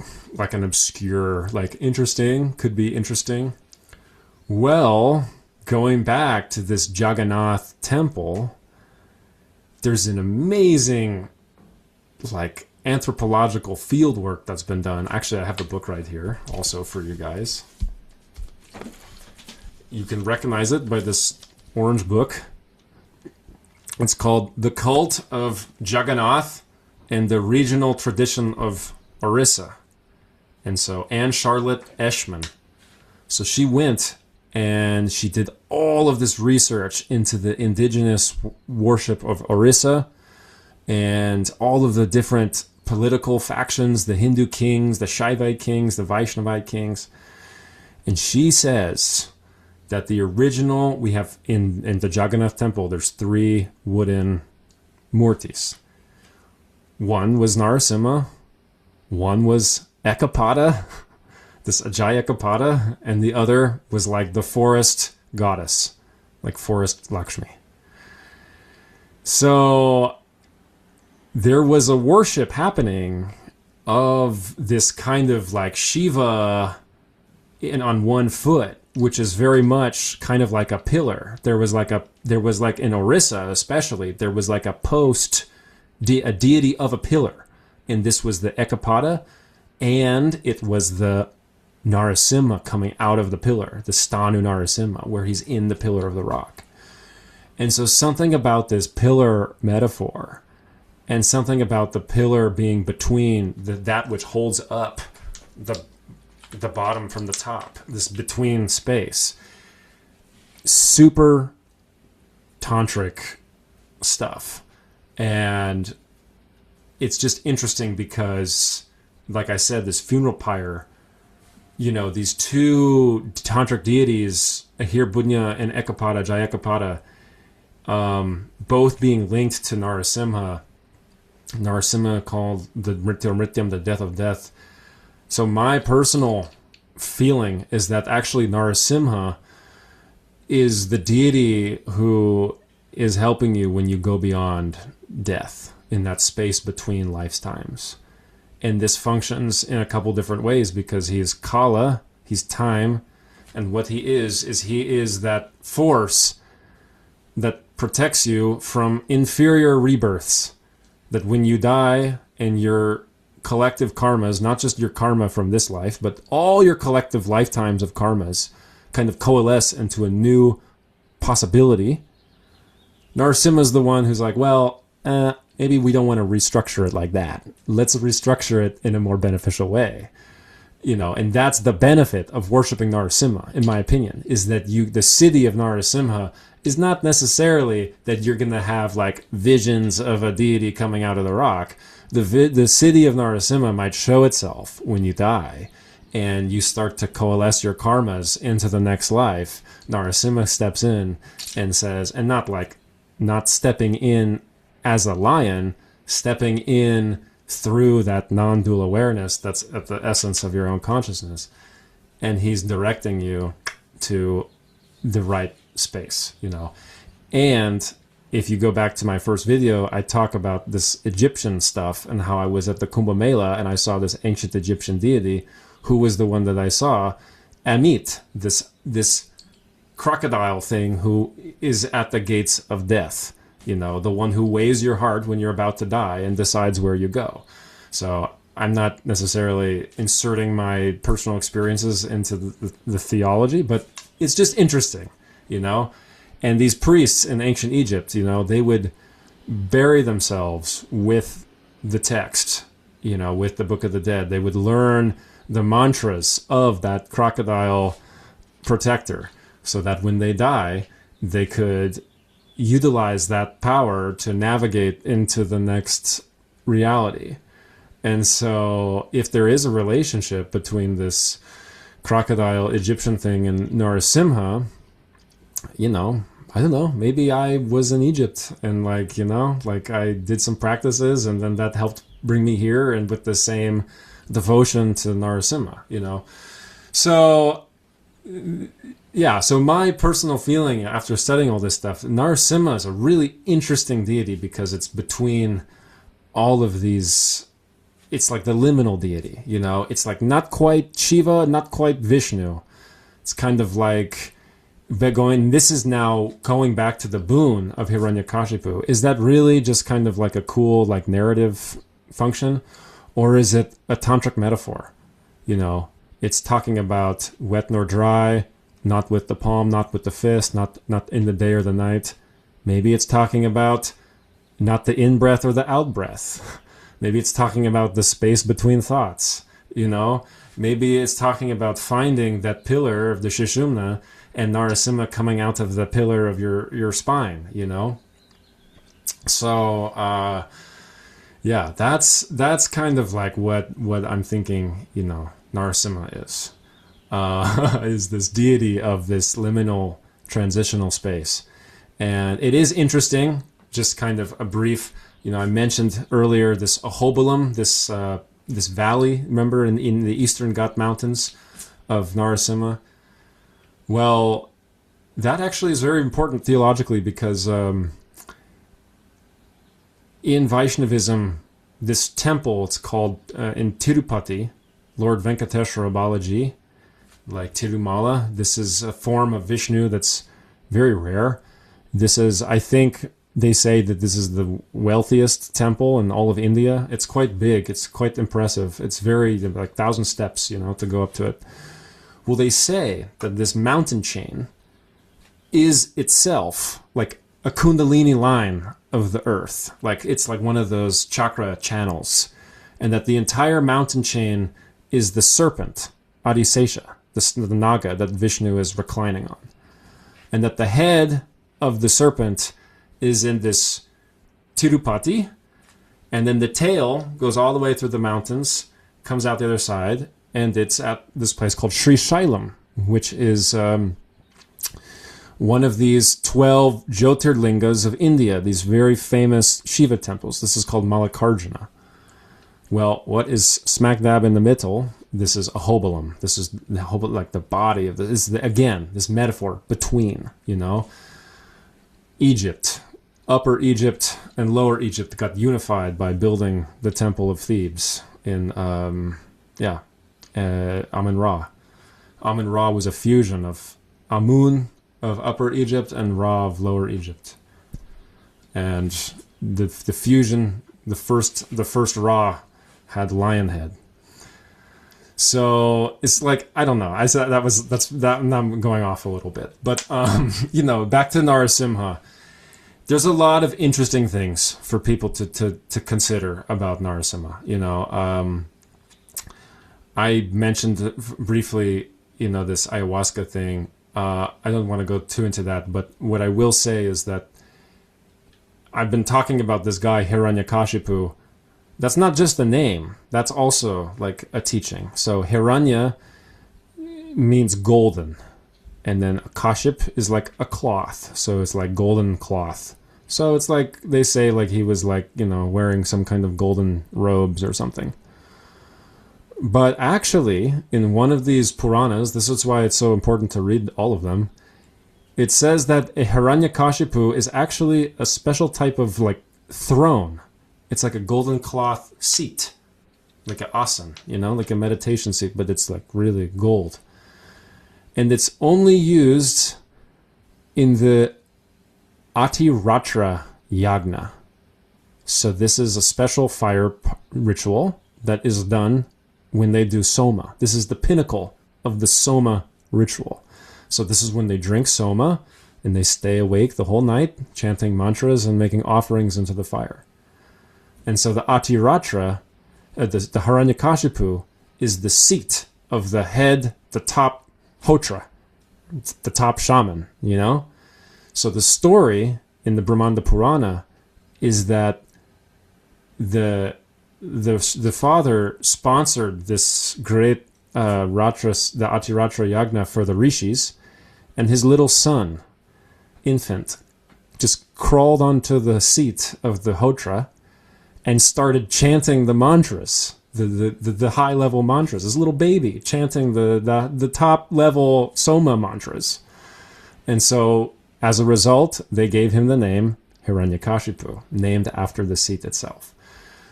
S2: an obscure, interesting, could be interesting. Well, going back to this Jagannath temple, there's an amazing, anthropological field work that's been done. Actually, I have the book right here also for you guys. You can recognize it by this orange book. It's called The Cult of Janagannath and the Regional Tradition of Orissa. And so Anne Charlotte Eshman. So she went and she did all of this research into the indigenous worship of Orissa and all of the different political factions, the Hindu kings, the Shaivite kings, the Vaishnavite kings. And she says that the original, we have in the Jagannath temple, there's 3 wooden murtis. One was Narasimha, one was Ekapada, this Ajay Ekapada, and the other was like the forest goddess, like forest Lakshmi. So there was a worship happening of this kind of like Shiva on 1 foot, which is very much kind of like a pillar. There was like in Orissa especially, there was like a deity of a pillar. And this was the Ekapada, and it was the Narasimha coming out of the pillar, the Stanu Narasimha, where he's in the pillar of the rock. And so something about this pillar metaphor, and something about the pillar being between that which holds up the bottom from the top, this between space, super tantric stuff. And it's just interesting because, like I said, this funeral pyre, these 2 tantric deities, Ahir-Budnya and Ekapada, Jaya Ekapada, both being linked to Narasimha. Narasimha called the Mrityam, the death of death. So my personal feeling is that actually Narasimha is the deity who is helping you when you go beyond death, in that space between lifetimes. And this functions in a couple different ways, because he is Kala, he's time, and what he is that force that protects you from inferior rebirths. That when you die and your collective karmas, not just your karma from this life, but all your collective lifetimes of karmas kind of coalesce into a new possibility. Narasimha is the one who's like, well, maybe we don't want to restructure it like that. Let's restructure it in a more beneficial way. And that's the benefit of worshiping Narasimha, in my opinion, is that the city of Narasimha is not necessarily that you're going to have like visions of a deity coming out of the rock. The city of Narasimha might show itself when you die and you start to coalesce your karmas into the next life. Narasimha steps in and says, and not stepping in as a lion, stepping in through that non-dual awareness that's at the essence of your own consciousness. And he's directing you to the right space, And if you go back to my first video, I talk about this Egyptian stuff and how I was at the Kumbh Mela and I saw this ancient Egyptian deity who was the one that I saw, Amit, this crocodile thing who is at the gates of death, the one who weighs your heart when you're about to die and decides where you go. So I'm not necessarily inserting my personal experiences into the theology, but it's just interesting, And these priests in ancient Egypt, they would bury themselves with the text, with the Book of the Dead. They would learn the mantras of that crocodile protector so that when they die, they could utilize that power to navigate into the next reality. And so if there is a relationship between this crocodile Egyptian thing and Narasimha, I don't know, maybe I was in Egypt and I did some practices and then that helped bring me here and with the same devotion to Narasimha, So, so my personal feeling after studying all this stuff, Narasimha is a really interesting deity because it's between all of these. It's like the liminal deity, It's like not quite Shiva, not quite Vishnu. It's kind of like this is now going back to the boon of Hiranyakashipu. Is that really just kind of like a cool like narrative function? Or is it a tantric metaphor? It's talking about wet nor dry, not with the palm, not with the fist, not in the day or the night. Maybe it's talking about not the in-breath or the out-breath. Maybe it's talking about the space between thoughts, Maybe it's talking about finding that pillar of the Shishumna and Narasimha coming out of the pillar of your spine, So, that's kind of like what I'm thinking, Narasimha is. Is this deity of this liminal transitional space. And it is interesting, just kind of a brief, I mentioned earlier this Ahobilam, this valley, remember, in the Eastern Ghat Mountains of Narasimha. Well, that actually is very important theologically because in Vaishnavism, this temple, it's called in Tirupati, Lord Venkateshwara Balaji, like Tirumala. This is a form of Vishnu that's very rare. This is, I think, they say that this is the wealthiest temple in all of India. It's quite big. It's quite impressive. It's very, like 1,000 steps, to go up to it. Well, they say that this mountain chain is itself like a kundalini line of the earth. Like it's like one of those chakra channels. And that the entire mountain chain is the serpent, Adisesha, the naga that Vishnu is reclining on. And that the head of the serpent is in this Tirupati, and then the tail goes all the way through the mountains, comes out the other side, and it's at this place called Sri Shailam, which is one of these 12 Jyotirlingas of India, these very famous Shiva temples. This is called Mallikarjuna. Well, what is smack dab in the middle? This is Ahobilam. This is like the body of this. Again, this metaphor between, Egypt, Upper Egypt and Lower Egypt got unified by building the Temple of Thebes in, Amun-Ra. Amun-Ra was a fusion of Amun of Upper Egypt and Ra of Lower Egypt. And the fusion, the first Ra had lion head. So it's like, I don't know. I said I'm going off a little bit, but back to Narasimha. There's a lot of interesting things for people to consider about Narasimha. I mentioned briefly, this ayahuasca thing. I don't want to go too into that, but what I will say is that I've been talking about this guy, Hiranyakashipu. That's not just a name. That's also like a teaching. So Hiranya means golden. And then Kaship is like a cloth. So it's like golden cloth. So it's like, they say like he was like, wearing some kind of golden robes or something. But actually, in one of these Puranas, this is why it's so important to read all of them, it says that a Hiranyakashipu is actually a special type of like throne. It's like a golden cloth seat, like an asan, like a meditation seat, but it's like really gold. And it's only used in the Atiratra Yagna. So this is a special fire ritual that is done when they do soma. This is the pinnacle of the soma ritual. So this is when they drink soma and they stay awake the whole night, chanting mantras and making offerings into the fire. And so the Atiratra, the Hiranyakashipu, is the seat of the head, the top hotra, the top shaman, So the story in the Brahmanda Purana is that the father sponsored this great the Atiratra Yagna for the rishis, and his little son, infant, just crawled onto the seat of the hotra and started chanting the mantras, the high level mantras. This little baby chanting the top level soma mantras, and so as a result, they gave him the name Hiranyakashipu, named after the seat itself.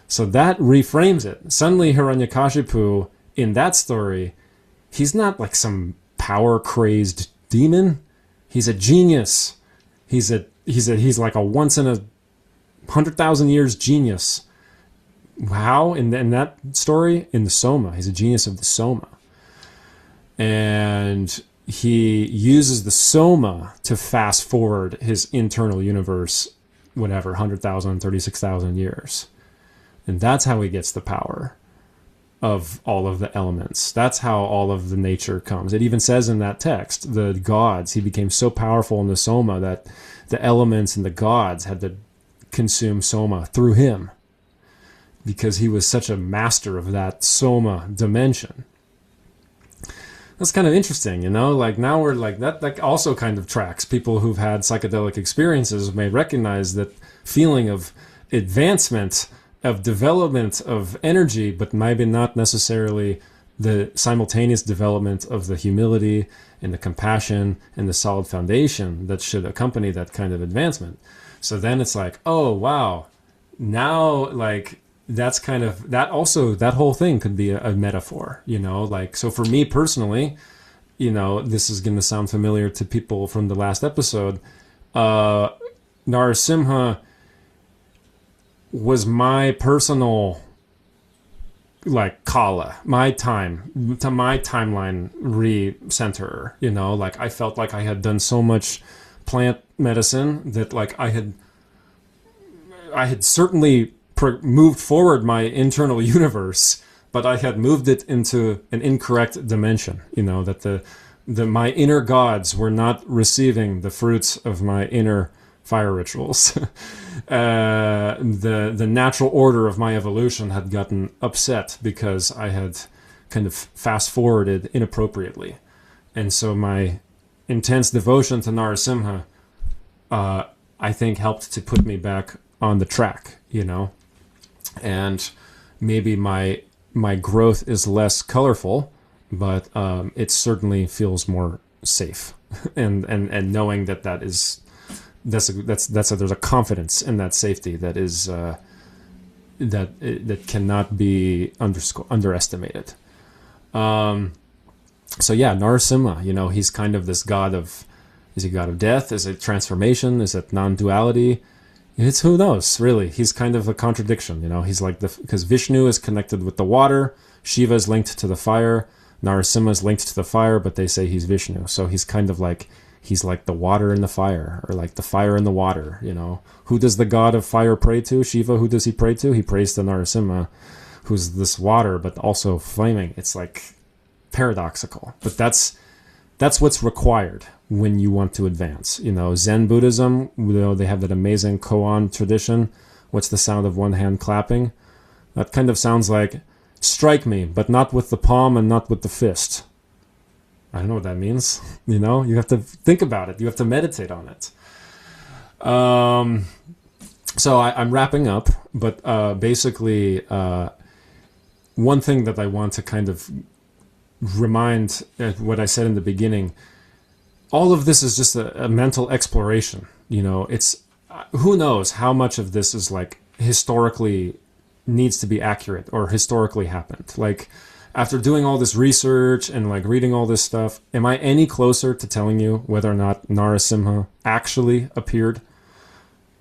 S2: So that reframes it. Suddenly, Hiranyakashipu, in that story, he's not like some power-crazed demon. He's a genius. He's like a once in 100,000 years genius. How? In that story? In the Soma. He's a genius of the Soma. And he uses the Soma to fast forward his internal universe, 100,000, 36,000 years. And that's how he gets the power of all of the elements. That's how all of the nature comes. It even says in that text, the gods, he became so powerful in the Soma that the elements and the gods had to consume Soma through him, because he was such a master of that Soma dimension. That's kind of interesting, like now we're like that also kind of tracks. People who've had psychedelic experiences may recognize that feeling of advancement, of development of energy, but maybe not necessarily the simultaneous development of the humility and the compassion and the solid foundation that should accompany that kind of advancement. So then it's like, oh wow, now like that's kind of that. Also, that whole thing could be a metaphor, like, so for me personally, this is going to sound familiar to people from the last episode. Narasimha was my personal like kala, my timeline re-centerer, like I felt like I had done so much plant medicine that like I had certainly moved forward my internal universe, but I had moved it into an incorrect dimension, that my inner gods were not receiving the fruits of my inner fire rituals. The natural order of my evolution had gotten upset because I had kind of fast forwarded inappropriately. And so my intense devotion to Narasimha, I think helped to put me back on the track, and maybe my growth is less colorful, but it certainly feels more safe, and knowing there's a confidence in that safety that is that cannot be underestimated. So yeah, Narasimha, he's kind of this god of, is he god of death? Is it transformation? Is it non-duality? It's, who knows, really. He's kind of a contradiction, he's like because Vishnu is connected with the water, Shiva is linked to the fire, Narasimha is linked to the fire, but they say he's Vishnu. So he's kind of like, he's like the water in the fire, or like the fire in the water, Who does the god of fire pray to? Shiva, who does he pray to? He prays to Narasimha, who's this water, but also flaming. It's like paradoxical. But that's what's required when you want to advance. You know, Zen Buddhism, they have that amazing koan tradition. What's the sound of one hand clapping? That kind of sounds like, strike me, but not with the palm and not with the fist. I don't know what that means. You know, you have to think about it. You have to meditate on it. So I'm wrapping up, but basically, one thing that I want to kind of remind what I said in the beginning, all of this is just a mental exploration. You know, it's, who knows how much of this is like historically needs to be accurate or historically happened. Like, after doing all this research and like reading all this stuff, am I any closer to telling you whether or not Narasimha actually appeared?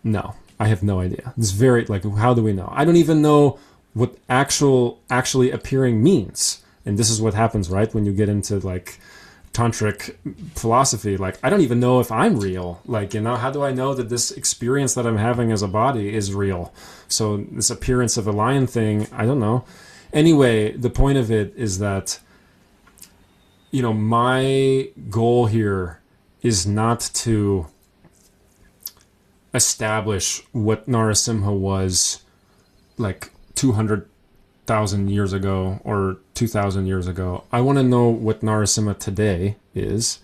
S2: No, I have no idea. It's very, like, how do we know? I don't even know what actually appearing means. And this is what happens, right? When you get into like tantric philosophy, like, I don't even know if I'm real. Like, you know, how do I know that this experience that I'm having as a body is real? So this appearance of a lion thing, I don't know. Anyway, the point of it is that, you know, my goal here is not to establish what Narasimha was like 200,000 years ago or 2,000 years ago. I want to know what Narasimha today is,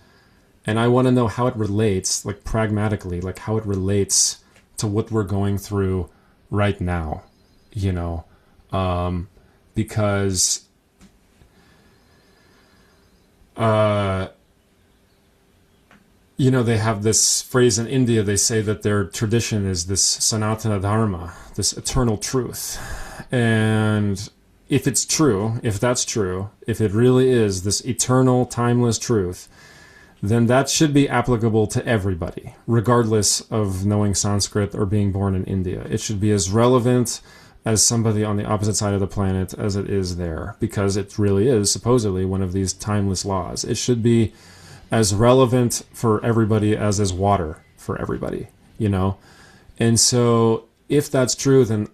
S2: and I want to know how it relates, like pragmatically, like how it relates to what we're going through right now, you know, because you know, they have this phrase in India, they say that their tradition is this Sanatana Dharma, this eternal truth. And if it's true, if that's true, if it really is this eternal, timeless truth, then that should be applicable to everybody, regardless of knowing Sanskrit or being born in India. It should be as relevant as somebody on the opposite side of the planet as it is there, because it really is supposedly one of these timeless laws. It should be as relevant for everybody as is water for everybody, you know? And so if that's true, then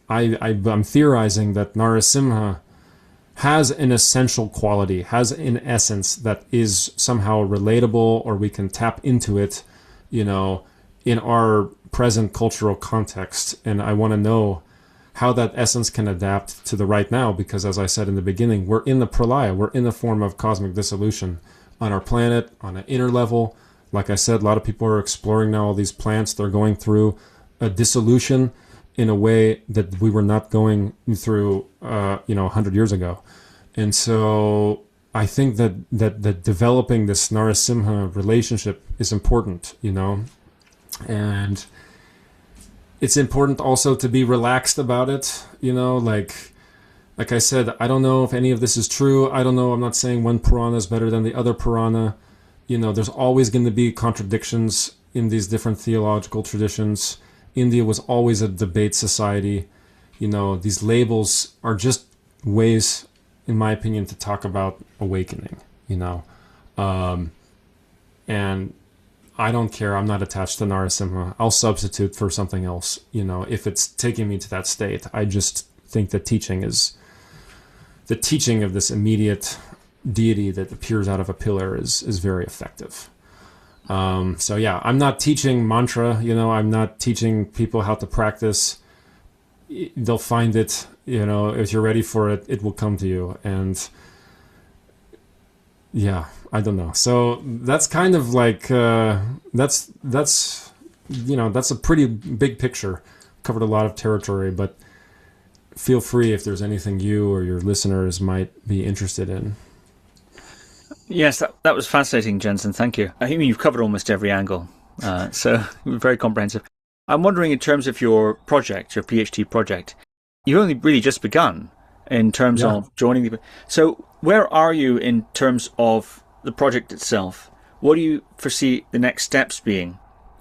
S2: I'm theorizing that Narasimha has an essential quality, has an essence that is somehow relatable, or we can tap into it, you know, in our present cultural context. And I want to know how that essence can adapt to the right now, because as I said in the beginning, we're in the pralaya, we're in the form of cosmic dissolution on our planet, on an inner level. Like I said, a lot of people are exploring now all these plants. They're going through a dissolution in a way that we were not going through, 100 years ago. And so I think that developing this Narasimha relationship is important, you know, and it's important also to be relaxed about it, you know, like I said, I don't know if any of this is true. I don't know. I'm not saying one Purana is better than the other Purana. You know, there's always going to be contradictions in these different theological traditions. India was always a debate society. You know, these labels are just ways, in my opinion, to talk about awakening, you know. And I don't care. I'm not attached to Narasimha. I'll substitute for something else, you know, if it's taking me to that state. I just think that the teaching of this immediate deity that appears out of a pillar is very effective. So yeah, I'm not teaching mantra, you know, I'm not teaching people how to practice. They'll find it, you know, if you're ready for it, it will come to you. And yeah, I don't know. So that's kind of like, that's, you know, that's a pretty big picture. Covered a lot of territory, but feel free if there's anything you or your listeners might be interested in.
S1: Yes, that was fascinating, Jensen. Thank you. I mean, you've covered almost every angle, so very comprehensive. I'm wondering, in terms of your project, your PhD project, you've only really just begun in terms of joining the... So where are you in terms of the project itself? What do you foresee the next steps being?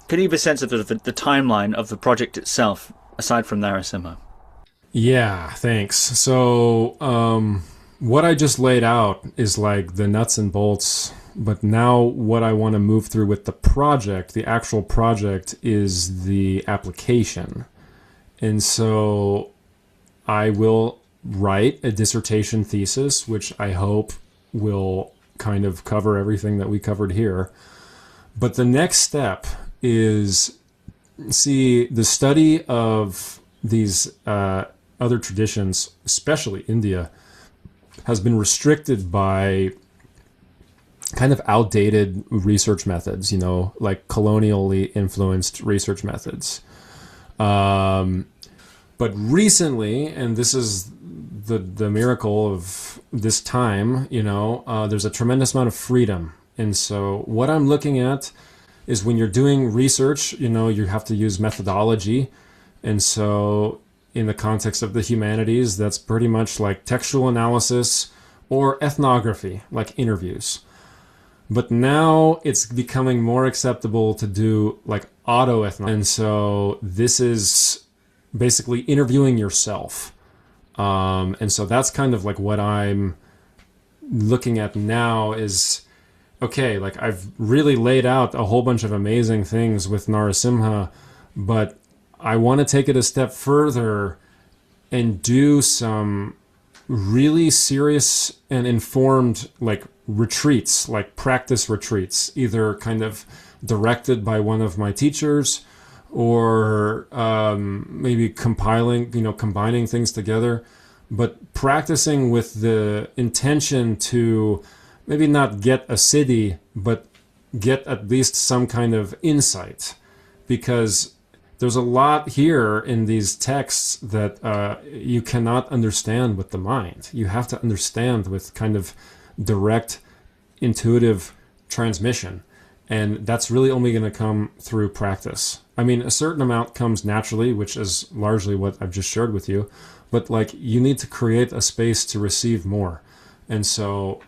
S1: Can you give a sense of the timeline of the project itself, aside from Narasimha?
S2: Yeah, thanks. So what I just laid out is like the nuts and bolts, but now what I want to move through with the project, the actual project, is the application. And so I will write a dissertation thesis, which I hope will kind of cover everything that we covered here. But the next step is, see, the study of these other traditions, especially India, has been restricted by kind of outdated research methods, like colonially influenced research methods. But recently, and this is the miracle of this time, there's a tremendous amount of freedom. And so what I'm looking at is when you're doing research, you have to use methodology. And so in the context of the humanities, that's pretty much like textual analysis or ethnography, like interviews. But now it's becoming more acceptable to do like autoethnography. And so this is basically interviewing yourself. And so that's kind of like what I'm looking at now is, okay, like I've really laid out a whole bunch of amazing things with Narasimha, but I want to take it a step further and do some really serious and informed like retreats, like practice retreats, either kind of directed by one of my teachers or maybe combining things together, but practicing with the intention to maybe not get a siddhi, but get at least some kind of insight, because there's a lot here in these texts that you cannot understand with the mind. You have to understand with kind of direct, intuitive transmission. And that's really only going to come through practice. I mean, a certain amount comes naturally, which is largely what I've just shared with you. But like, you need to create a space to receive more. And so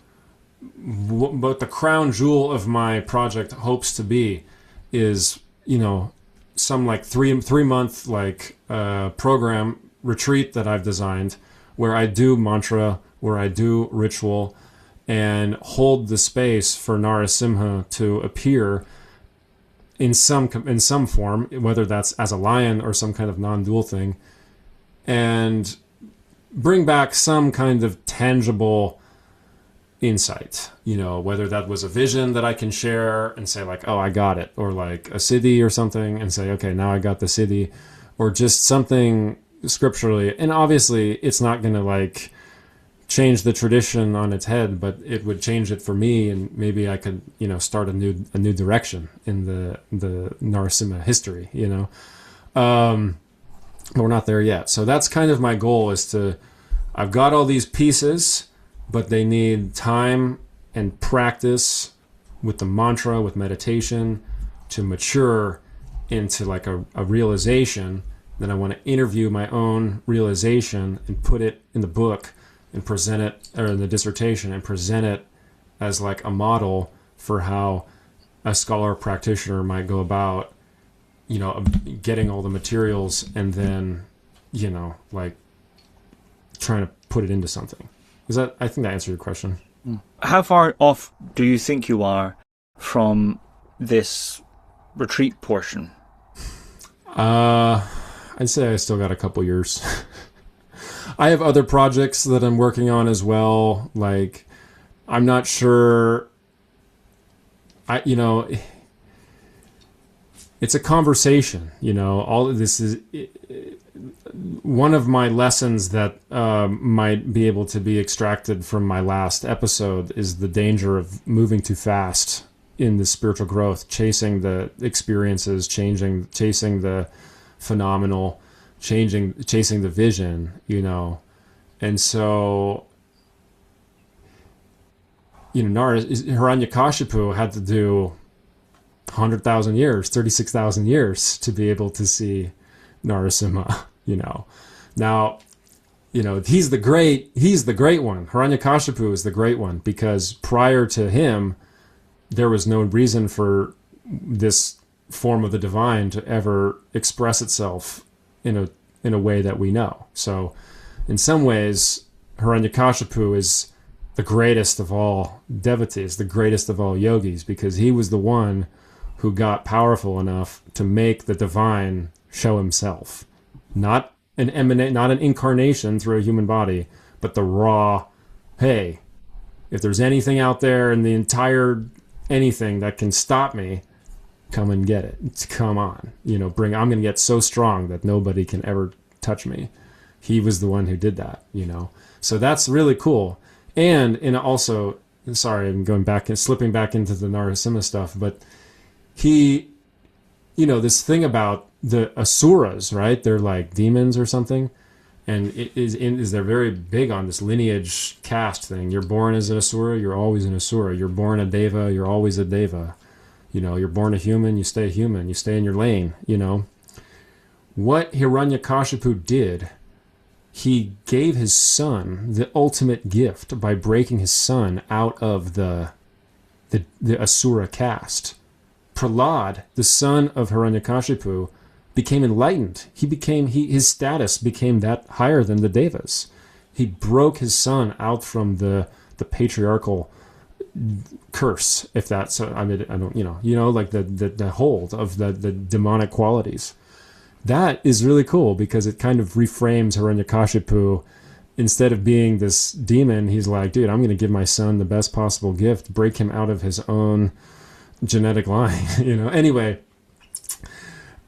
S2: what the crown jewel of my project hopes to be is, some like three month like program retreat that I've designed, where I do mantra, where I do ritual, and hold the space for Narasimha to appear in some form, whether that's as a lion or some kind of non-dual thing, and bring back some kind of tangible insight, whether that was a vision that I can share and say like, oh, I got it, or like a siddhi or something and say, okay, now I got the siddhi, or just something scripturally. And obviously it's not going to like change the tradition on its head, but it would change it for me, and maybe I could, start a new direction in the Narasimha history, but we're not there yet. So that's kind of my goal, is I've got all these pieces, but they need time and practice with the mantra, with meditation, to mature into like a realization. Then I want to interview my own realization and put it in the book and present it, or in the dissertation, and present it as like a model for how a scholar-practitioner might go about, getting all the materials and then, like trying to put it into something. I think that answered your question.
S1: How far off do you think you are from this retreat portion?
S2: I'd say I still got a couple years. I have other projects that I'm working on as well. Like, I'm not sure. It's a conversation. All of this is one of my lessons that might be able to be extracted from my last episode is the danger of moving too fast in the spiritual growth, chasing the experiences, chasing the phenomenal, chasing the vision, And so, Hiranyakashipu had to do 100,000 years, 36,000 years to be able to see Narasimha, Now, he's the great one. Hiranyakashipu is the great one, because prior to him, there was no reason for this form of the divine to ever express itself in a way that we know. So in some ways, Hiranyakashipu is the greatest of all devotees, the greatest of all yogis, because he was the one who got powerful enough to make the divine show himself. Not not an incarnation through a human body, but the raw, hey, if there's anything out there in the entire anything that can stop me, come and get it. Come on. I'm going to get so strong that nobody can ever touch me. He was the one who did that, So that's really cool. And also, sorry, I'm going back and slipping back into the Narasimha stuff, but he, this thing about the asuras, right? They're like demons or something. And they're very big on this lineage caste thing. You're born as an asura, you're always an asura. You're born a deva, you're always a deva. You're born a human, you stay human. You stay in your lane, What Hiranyakashipu did, he gave his son the ultimate gift by breaking his son out of the asura caste. Prahlad, the son of Hiranyakashipu, became enlightened. His status became that higher than the devas. He broke his son out from the patriarchal curse, if that's, I don't, like the hold of the demonic qualities. That is really cool because it kind of reframes Hiranyakashipu. Instead of being this demon, he's like, dude, I'm going to give my son the best possible gift, break him out of his own genetic line, Anyway,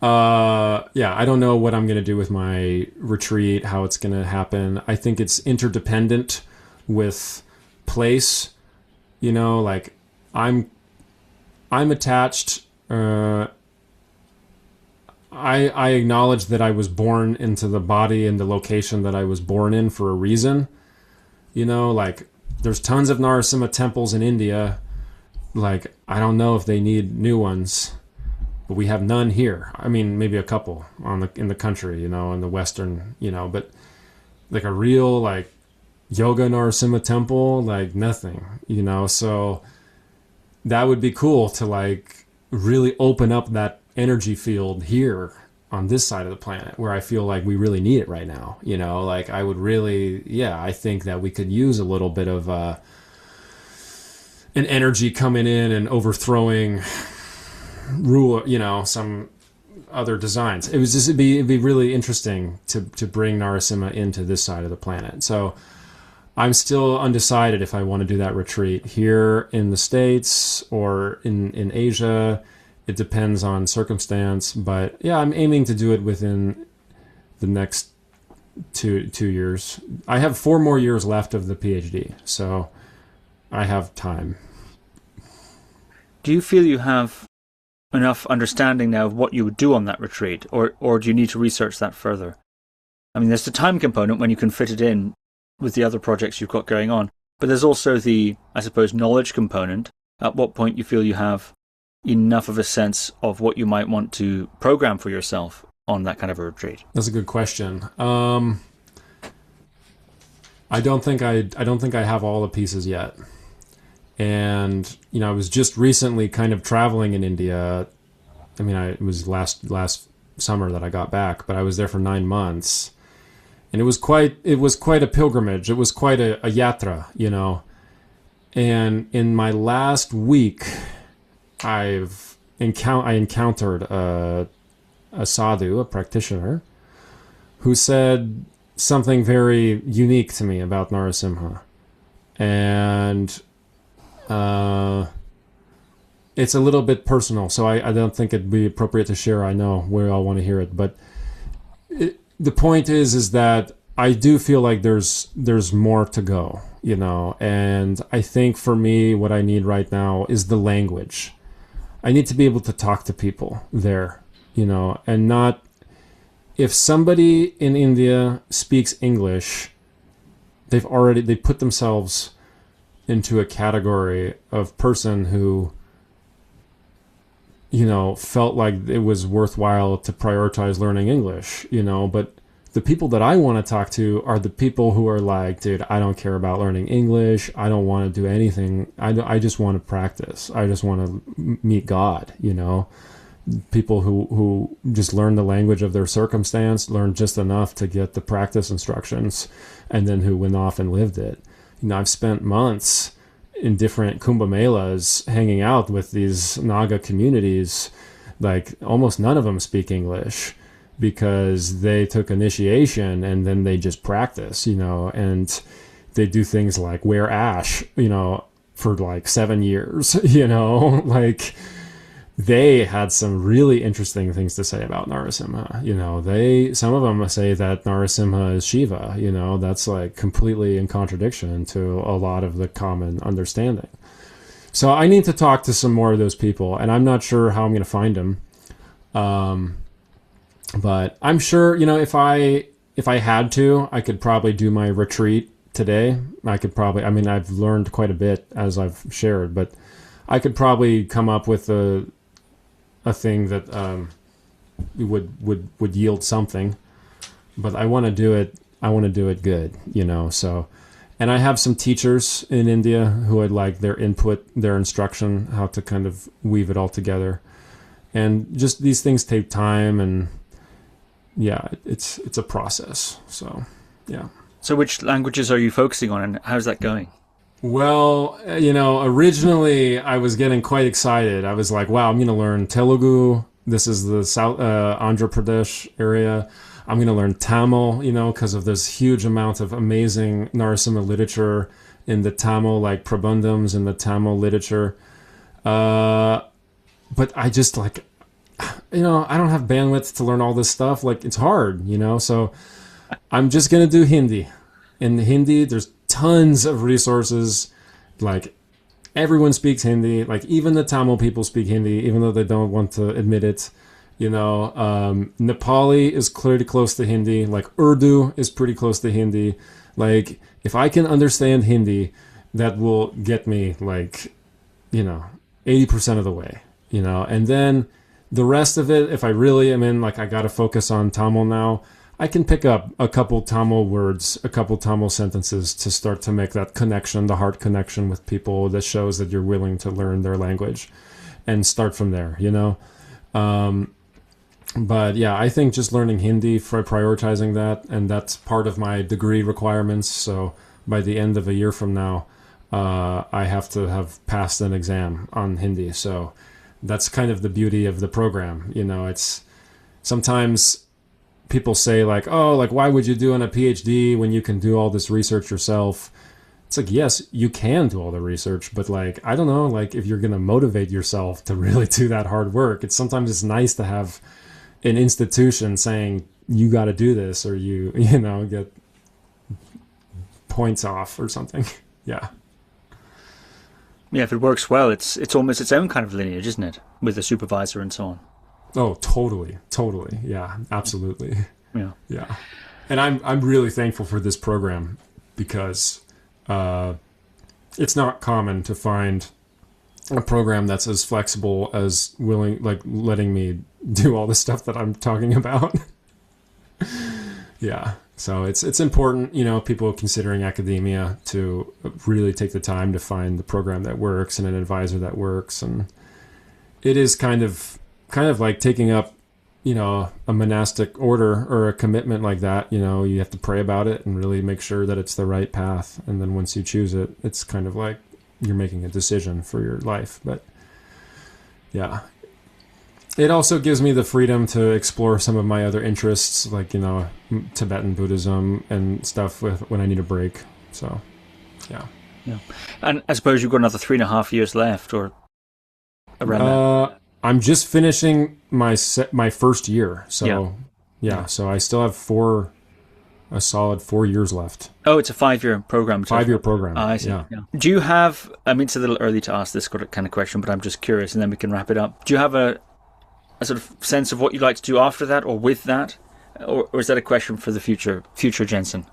S2: I don't know what I'm going to do with my retreat, how it's going to happen. I think it's interdependent with place, like I'm attached. I acknowledge that I was born into the body and the location that I was born in for a reason. Like there's tons of Narasimha temples in India. Like, I don't know if they need new ones. But we have none here. I mean, maybe a couple in the country, in the Western, but like a real like yoga Narasimha temple, like nothing, So that would be cool to like really open up that energy field here on this side of the planet where I feel like we really need it right now. Like I would really, I think that we could use a little bit of an energy coming in and overthrowing rule, some other designs. It'd be really interesting to bring Narasimha into this side of the planet. So I'm still undecided if I want to do that retreat here in the States or in Asia. It depends on circumstance, but I'm aiming to do it within the next two years. I have 4 more years left of the PhD, so I have time.
S1: Do you feel you have enough understanding now of what you would do on that retreat, or do you need to research that further? I mean, there's the time component when you can fit it in with the other projects you've got going on, but there's also the, I suppose, knowledge component. At what point you feel you have enough of a sense of what you might want to program for yourself on that kind of a retreat?
S2: That's a good question. I don't think I have all the pieces yet. And, I was just recently kind of traveling in India. I mean, it was last summer that I got back, but I was there for 9 months. And it was quite a pilgrimage. It was quite a yatra, And in my last week, I encountered a sadhu, a practitioner, who said something very unique to me about Narasimha. And it's a little bit personal, so I don't think it'd be appropriate to share. I know we all want to hear it, but the point is that I do feel like there's more to go, and I think for me, what I need right now is the language. I need to be able to talk to people there, and not, if somebody in India speaks English, they put themselves into a category of person who, felt like it was worthwhile to prioritize learning English, but the people that I want to talk to are the people who are like, dude, I don't care about learning English. I don't want to do anything. I just want to practice. I just want to meet God, people who just learn the language of their circumstance, learn just enough to get the practice instructions, and then who went off and lived it. I've spent months in different Kumbh Melas hanging out with these Naga communities. Like almost none of them speak English. because they took initiation and then they just practice, and they do things like wear ash, for like 7 years, like they had some really interesting things to say about Narasimha. Some of them say that Narasimha is Shiva, that's like completely in contradiction to a lot of the common understanding. So I need to talk to some more of those people, and I'm not sure how I'm going to find them. But I'm sure, if I had to, I could probably do my retreat today. I've learned quite a bit as I've shared, but I could probably come up with a thing that would yield something. But I want to do it. I want to do it good, so. And I have some teachers in India who I'd like their input, their instruction, how to kind of weave it all together. And just these things take time, and yeah, it's a process. So, yeah.
S1: So which languages are you focusing on, and how's that going?
S2: Well, originally I was getting quite excited. I was like, wow, I'm going to learn Telugu. This is the South Andhra Pradesh area. I'm going to learn Tamil, because of this huge amount of amazing Narasimha literature in the Tamil, like Prabandhams in the Tamil literature. But I just I don't have bandwidth to learn all this stuff. Like, it's hard, so I'm just going to do Hindi. In Hindi, there's tons of resources. Like, everyone speaks Hindi. Like, even the Tamil people speak Hindi, even though they don't want to admit it. Nepali is clearly close to Hindi. Like, Urdu is pretty close to Hindi. Like, if I can understand Hindi, that will get me 80% of the way, and then the rest of it, if I really am in, I got to focus on Tamil now, I can pick up a couple Tamil words, a couple Tamil sentences to start to make that connection, the heart connection with people that shows that you're willing to learn their language and start from there, But yeah, I think just learning Hindi, for prioritizing that, and that's part of my degree requirements. So by the end of a year from now, I have to have passed an exam on Hindi. So that's kind of the beauty of the program. It's sometimes people say why would you do a PhD when you can do all this research yourself? It's like, yes, you can do all the research, but I don't know, if you're going to motivate yourself to really do that hard work, sometimes it's nice to have an institution saying you got to do this, or you get points off or something. Yeah.
S1: Yeah, if it works well, it's almost its own kind of lineage, isn't it? With the supervisor and so on.
S2: Oh, totally. Yeah, absolutely.
S1: Yeah.
S2: Yeah. And I'm really thankful for this program, because it's not common to find a program that's as flexible as letting me do all the stuff that I'm talking about. Yeah. So it's important, people considering academia to really take the time to find the program that works and an advisor that works. And it is kind of like taking up, a monastic order or a commitment like that. You have to pray about it and really make sure that it's the right path. And then once you choose it, it's kind of like you're making a decision for your life. But yeah, it also gives me the freedom to explore some of my other interests, like, Tibetan Buddhism and stuff when I need a break. So, yeah.
S1: Yeah. And I suppose you've got another 3.5 years left, or around that.
S2: I'm just finishing my first year. So, yeah. So I still have a solid 4 years left.
S1: Oh, it's a 5-year program.
S2: 5-year program.
S1: I see. Yeah. Do you have, it's a little early to ask this kind of question, but I'm just curious, and then we can wrap it up. Do you have a sort of sense of what you'd like to do after that, or with that? Or is that a question for the future Jensen?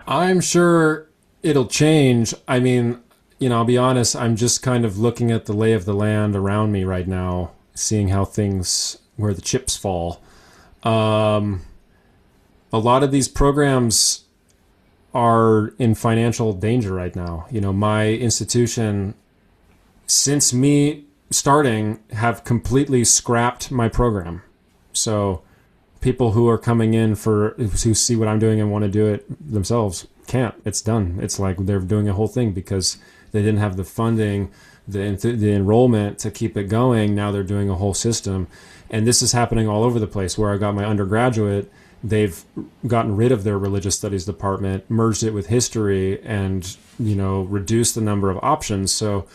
S2: I'm sure it'll change. I'll be honest, I'm just kind of looking at the lay of the land around me right now, seeing where the chips fall. A lot of these programs are in financial danger right now. My institution, since me starting, have completely scrapped my program. So people who are coming in who see what I'm doing and want to do it themselves can't. It's done. It's like they're doing a whole thing because they didn't have the funding the enrollment to keep it going. Now they're doing a whole system. And this is happening all over the place. Where I got my undergraduate, they've gotten rid of their religious studies department, merged it with history, and, reduced the number of options. So,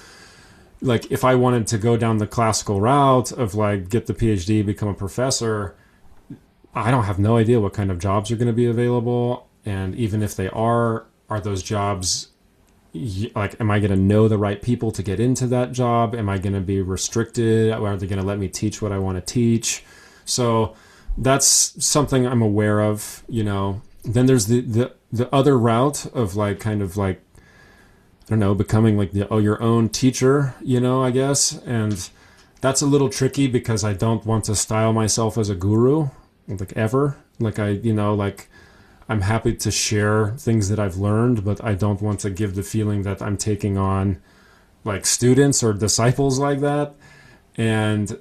S2: like, if I wanted to go down the classical route of, like, get the PhD, become a professor, I don't have no idea what kind of jobs are going to be available. And even if they are those jobs, like, am I going to know the right people to get into that job? Am I going to be restricted? Are they going to let me teach what I want to teach? So that's something I'm aware of, Then there's the other route of, like, kind of like, I don't know, becoming like your own teacher, I guess. And that's a little tricky because I don't want to style myself as a guru, like, ever. Like, I'm happy to share things that I've learned, but I don't want to give the feeling that I'm taking on, like, students or disciples like that. And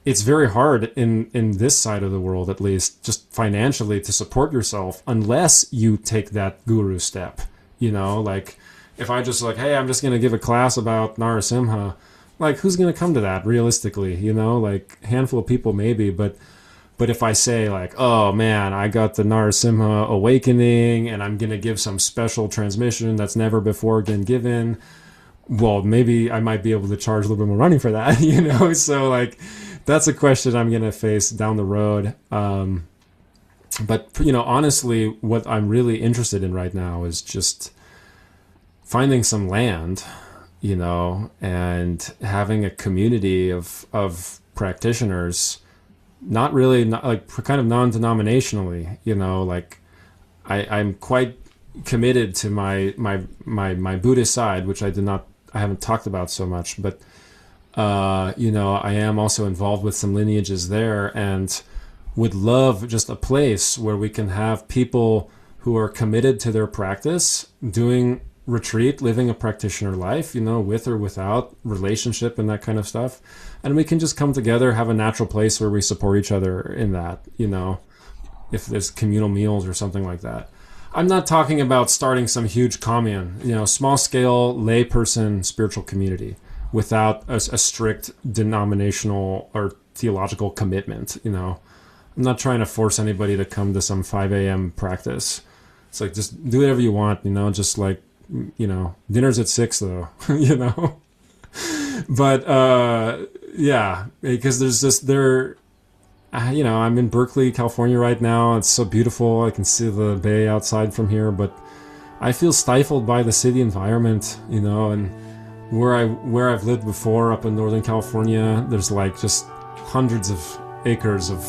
S2: it's very hard in this side of the world, at least, just financially, to support yourself unless you take that guru step. Like, if I just, like, hey, I'm just going to give a class about Narasiṃha, like, who's going to come to that realistically? Like, a handful of people maybe, but if I say, like, oh man, I got the Narasimha awakening and I'm going to give some special transmission that's never before been given, well, maybe I might be able to charge a little bit more money for that, So, like, that's a question I'm going to face down the road. But, honestly, what I'm really interested in right now is just finding some land, and having a community of practitioners, not like, kind of non-denominationally, like, I'm quite committed to my Buddhist side, which I haven't talked about so much, but I am also involved with some lineages there, and would love just a place where we can have people who are committed to their practice, doing retreat, living a practitioner life, with or without relationship and that kind of stuff. And we can just come together, have a natural place where we support each other in that, if there's communal meals or something like that. I'm not talking about starting some huge commune, small scale layperson spiritual community without a strict denominational or theological commitment. I'm not trying to force anybody to come to some 5 a.m. practice. It's like, just do whatever you want, just like, dinner's at 6 though, but yeah, because there's I'm in Berkeley, California right now. It's so beautiful. I can see the bay outside from here, but I feel stifled by the city environment, and where I've lived before up in Northern California, there's, like, just hundreds of acres of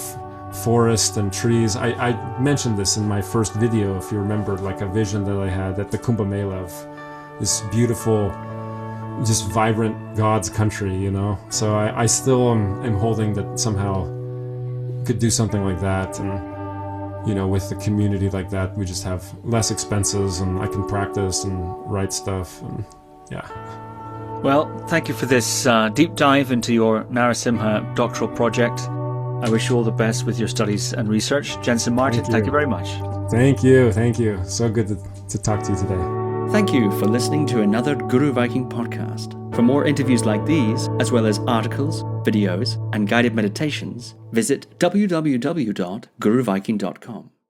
S2: forest and trees. I mentioned this in my first video, if you remember, like, a vision that I had at the Kumbh Mela of this beautiful, just vibrant God's country, So I still am holding that somehow could do something like that, and with the community like that, we just have less expenses, and I can practice and write stuff, and yeah.
S1: Well, thank you for this deep dive into your Narasimha doctoral project. I wish you all the best with your studies and research. Jensen Martin, thank you very much.
S2: Thank you. So good to talk to you today.
S1: Thank you for listening to another Guru Viking podcast. For more interviews like these, as well as articles, videos, and guided meditations, visit www.guruviking.com.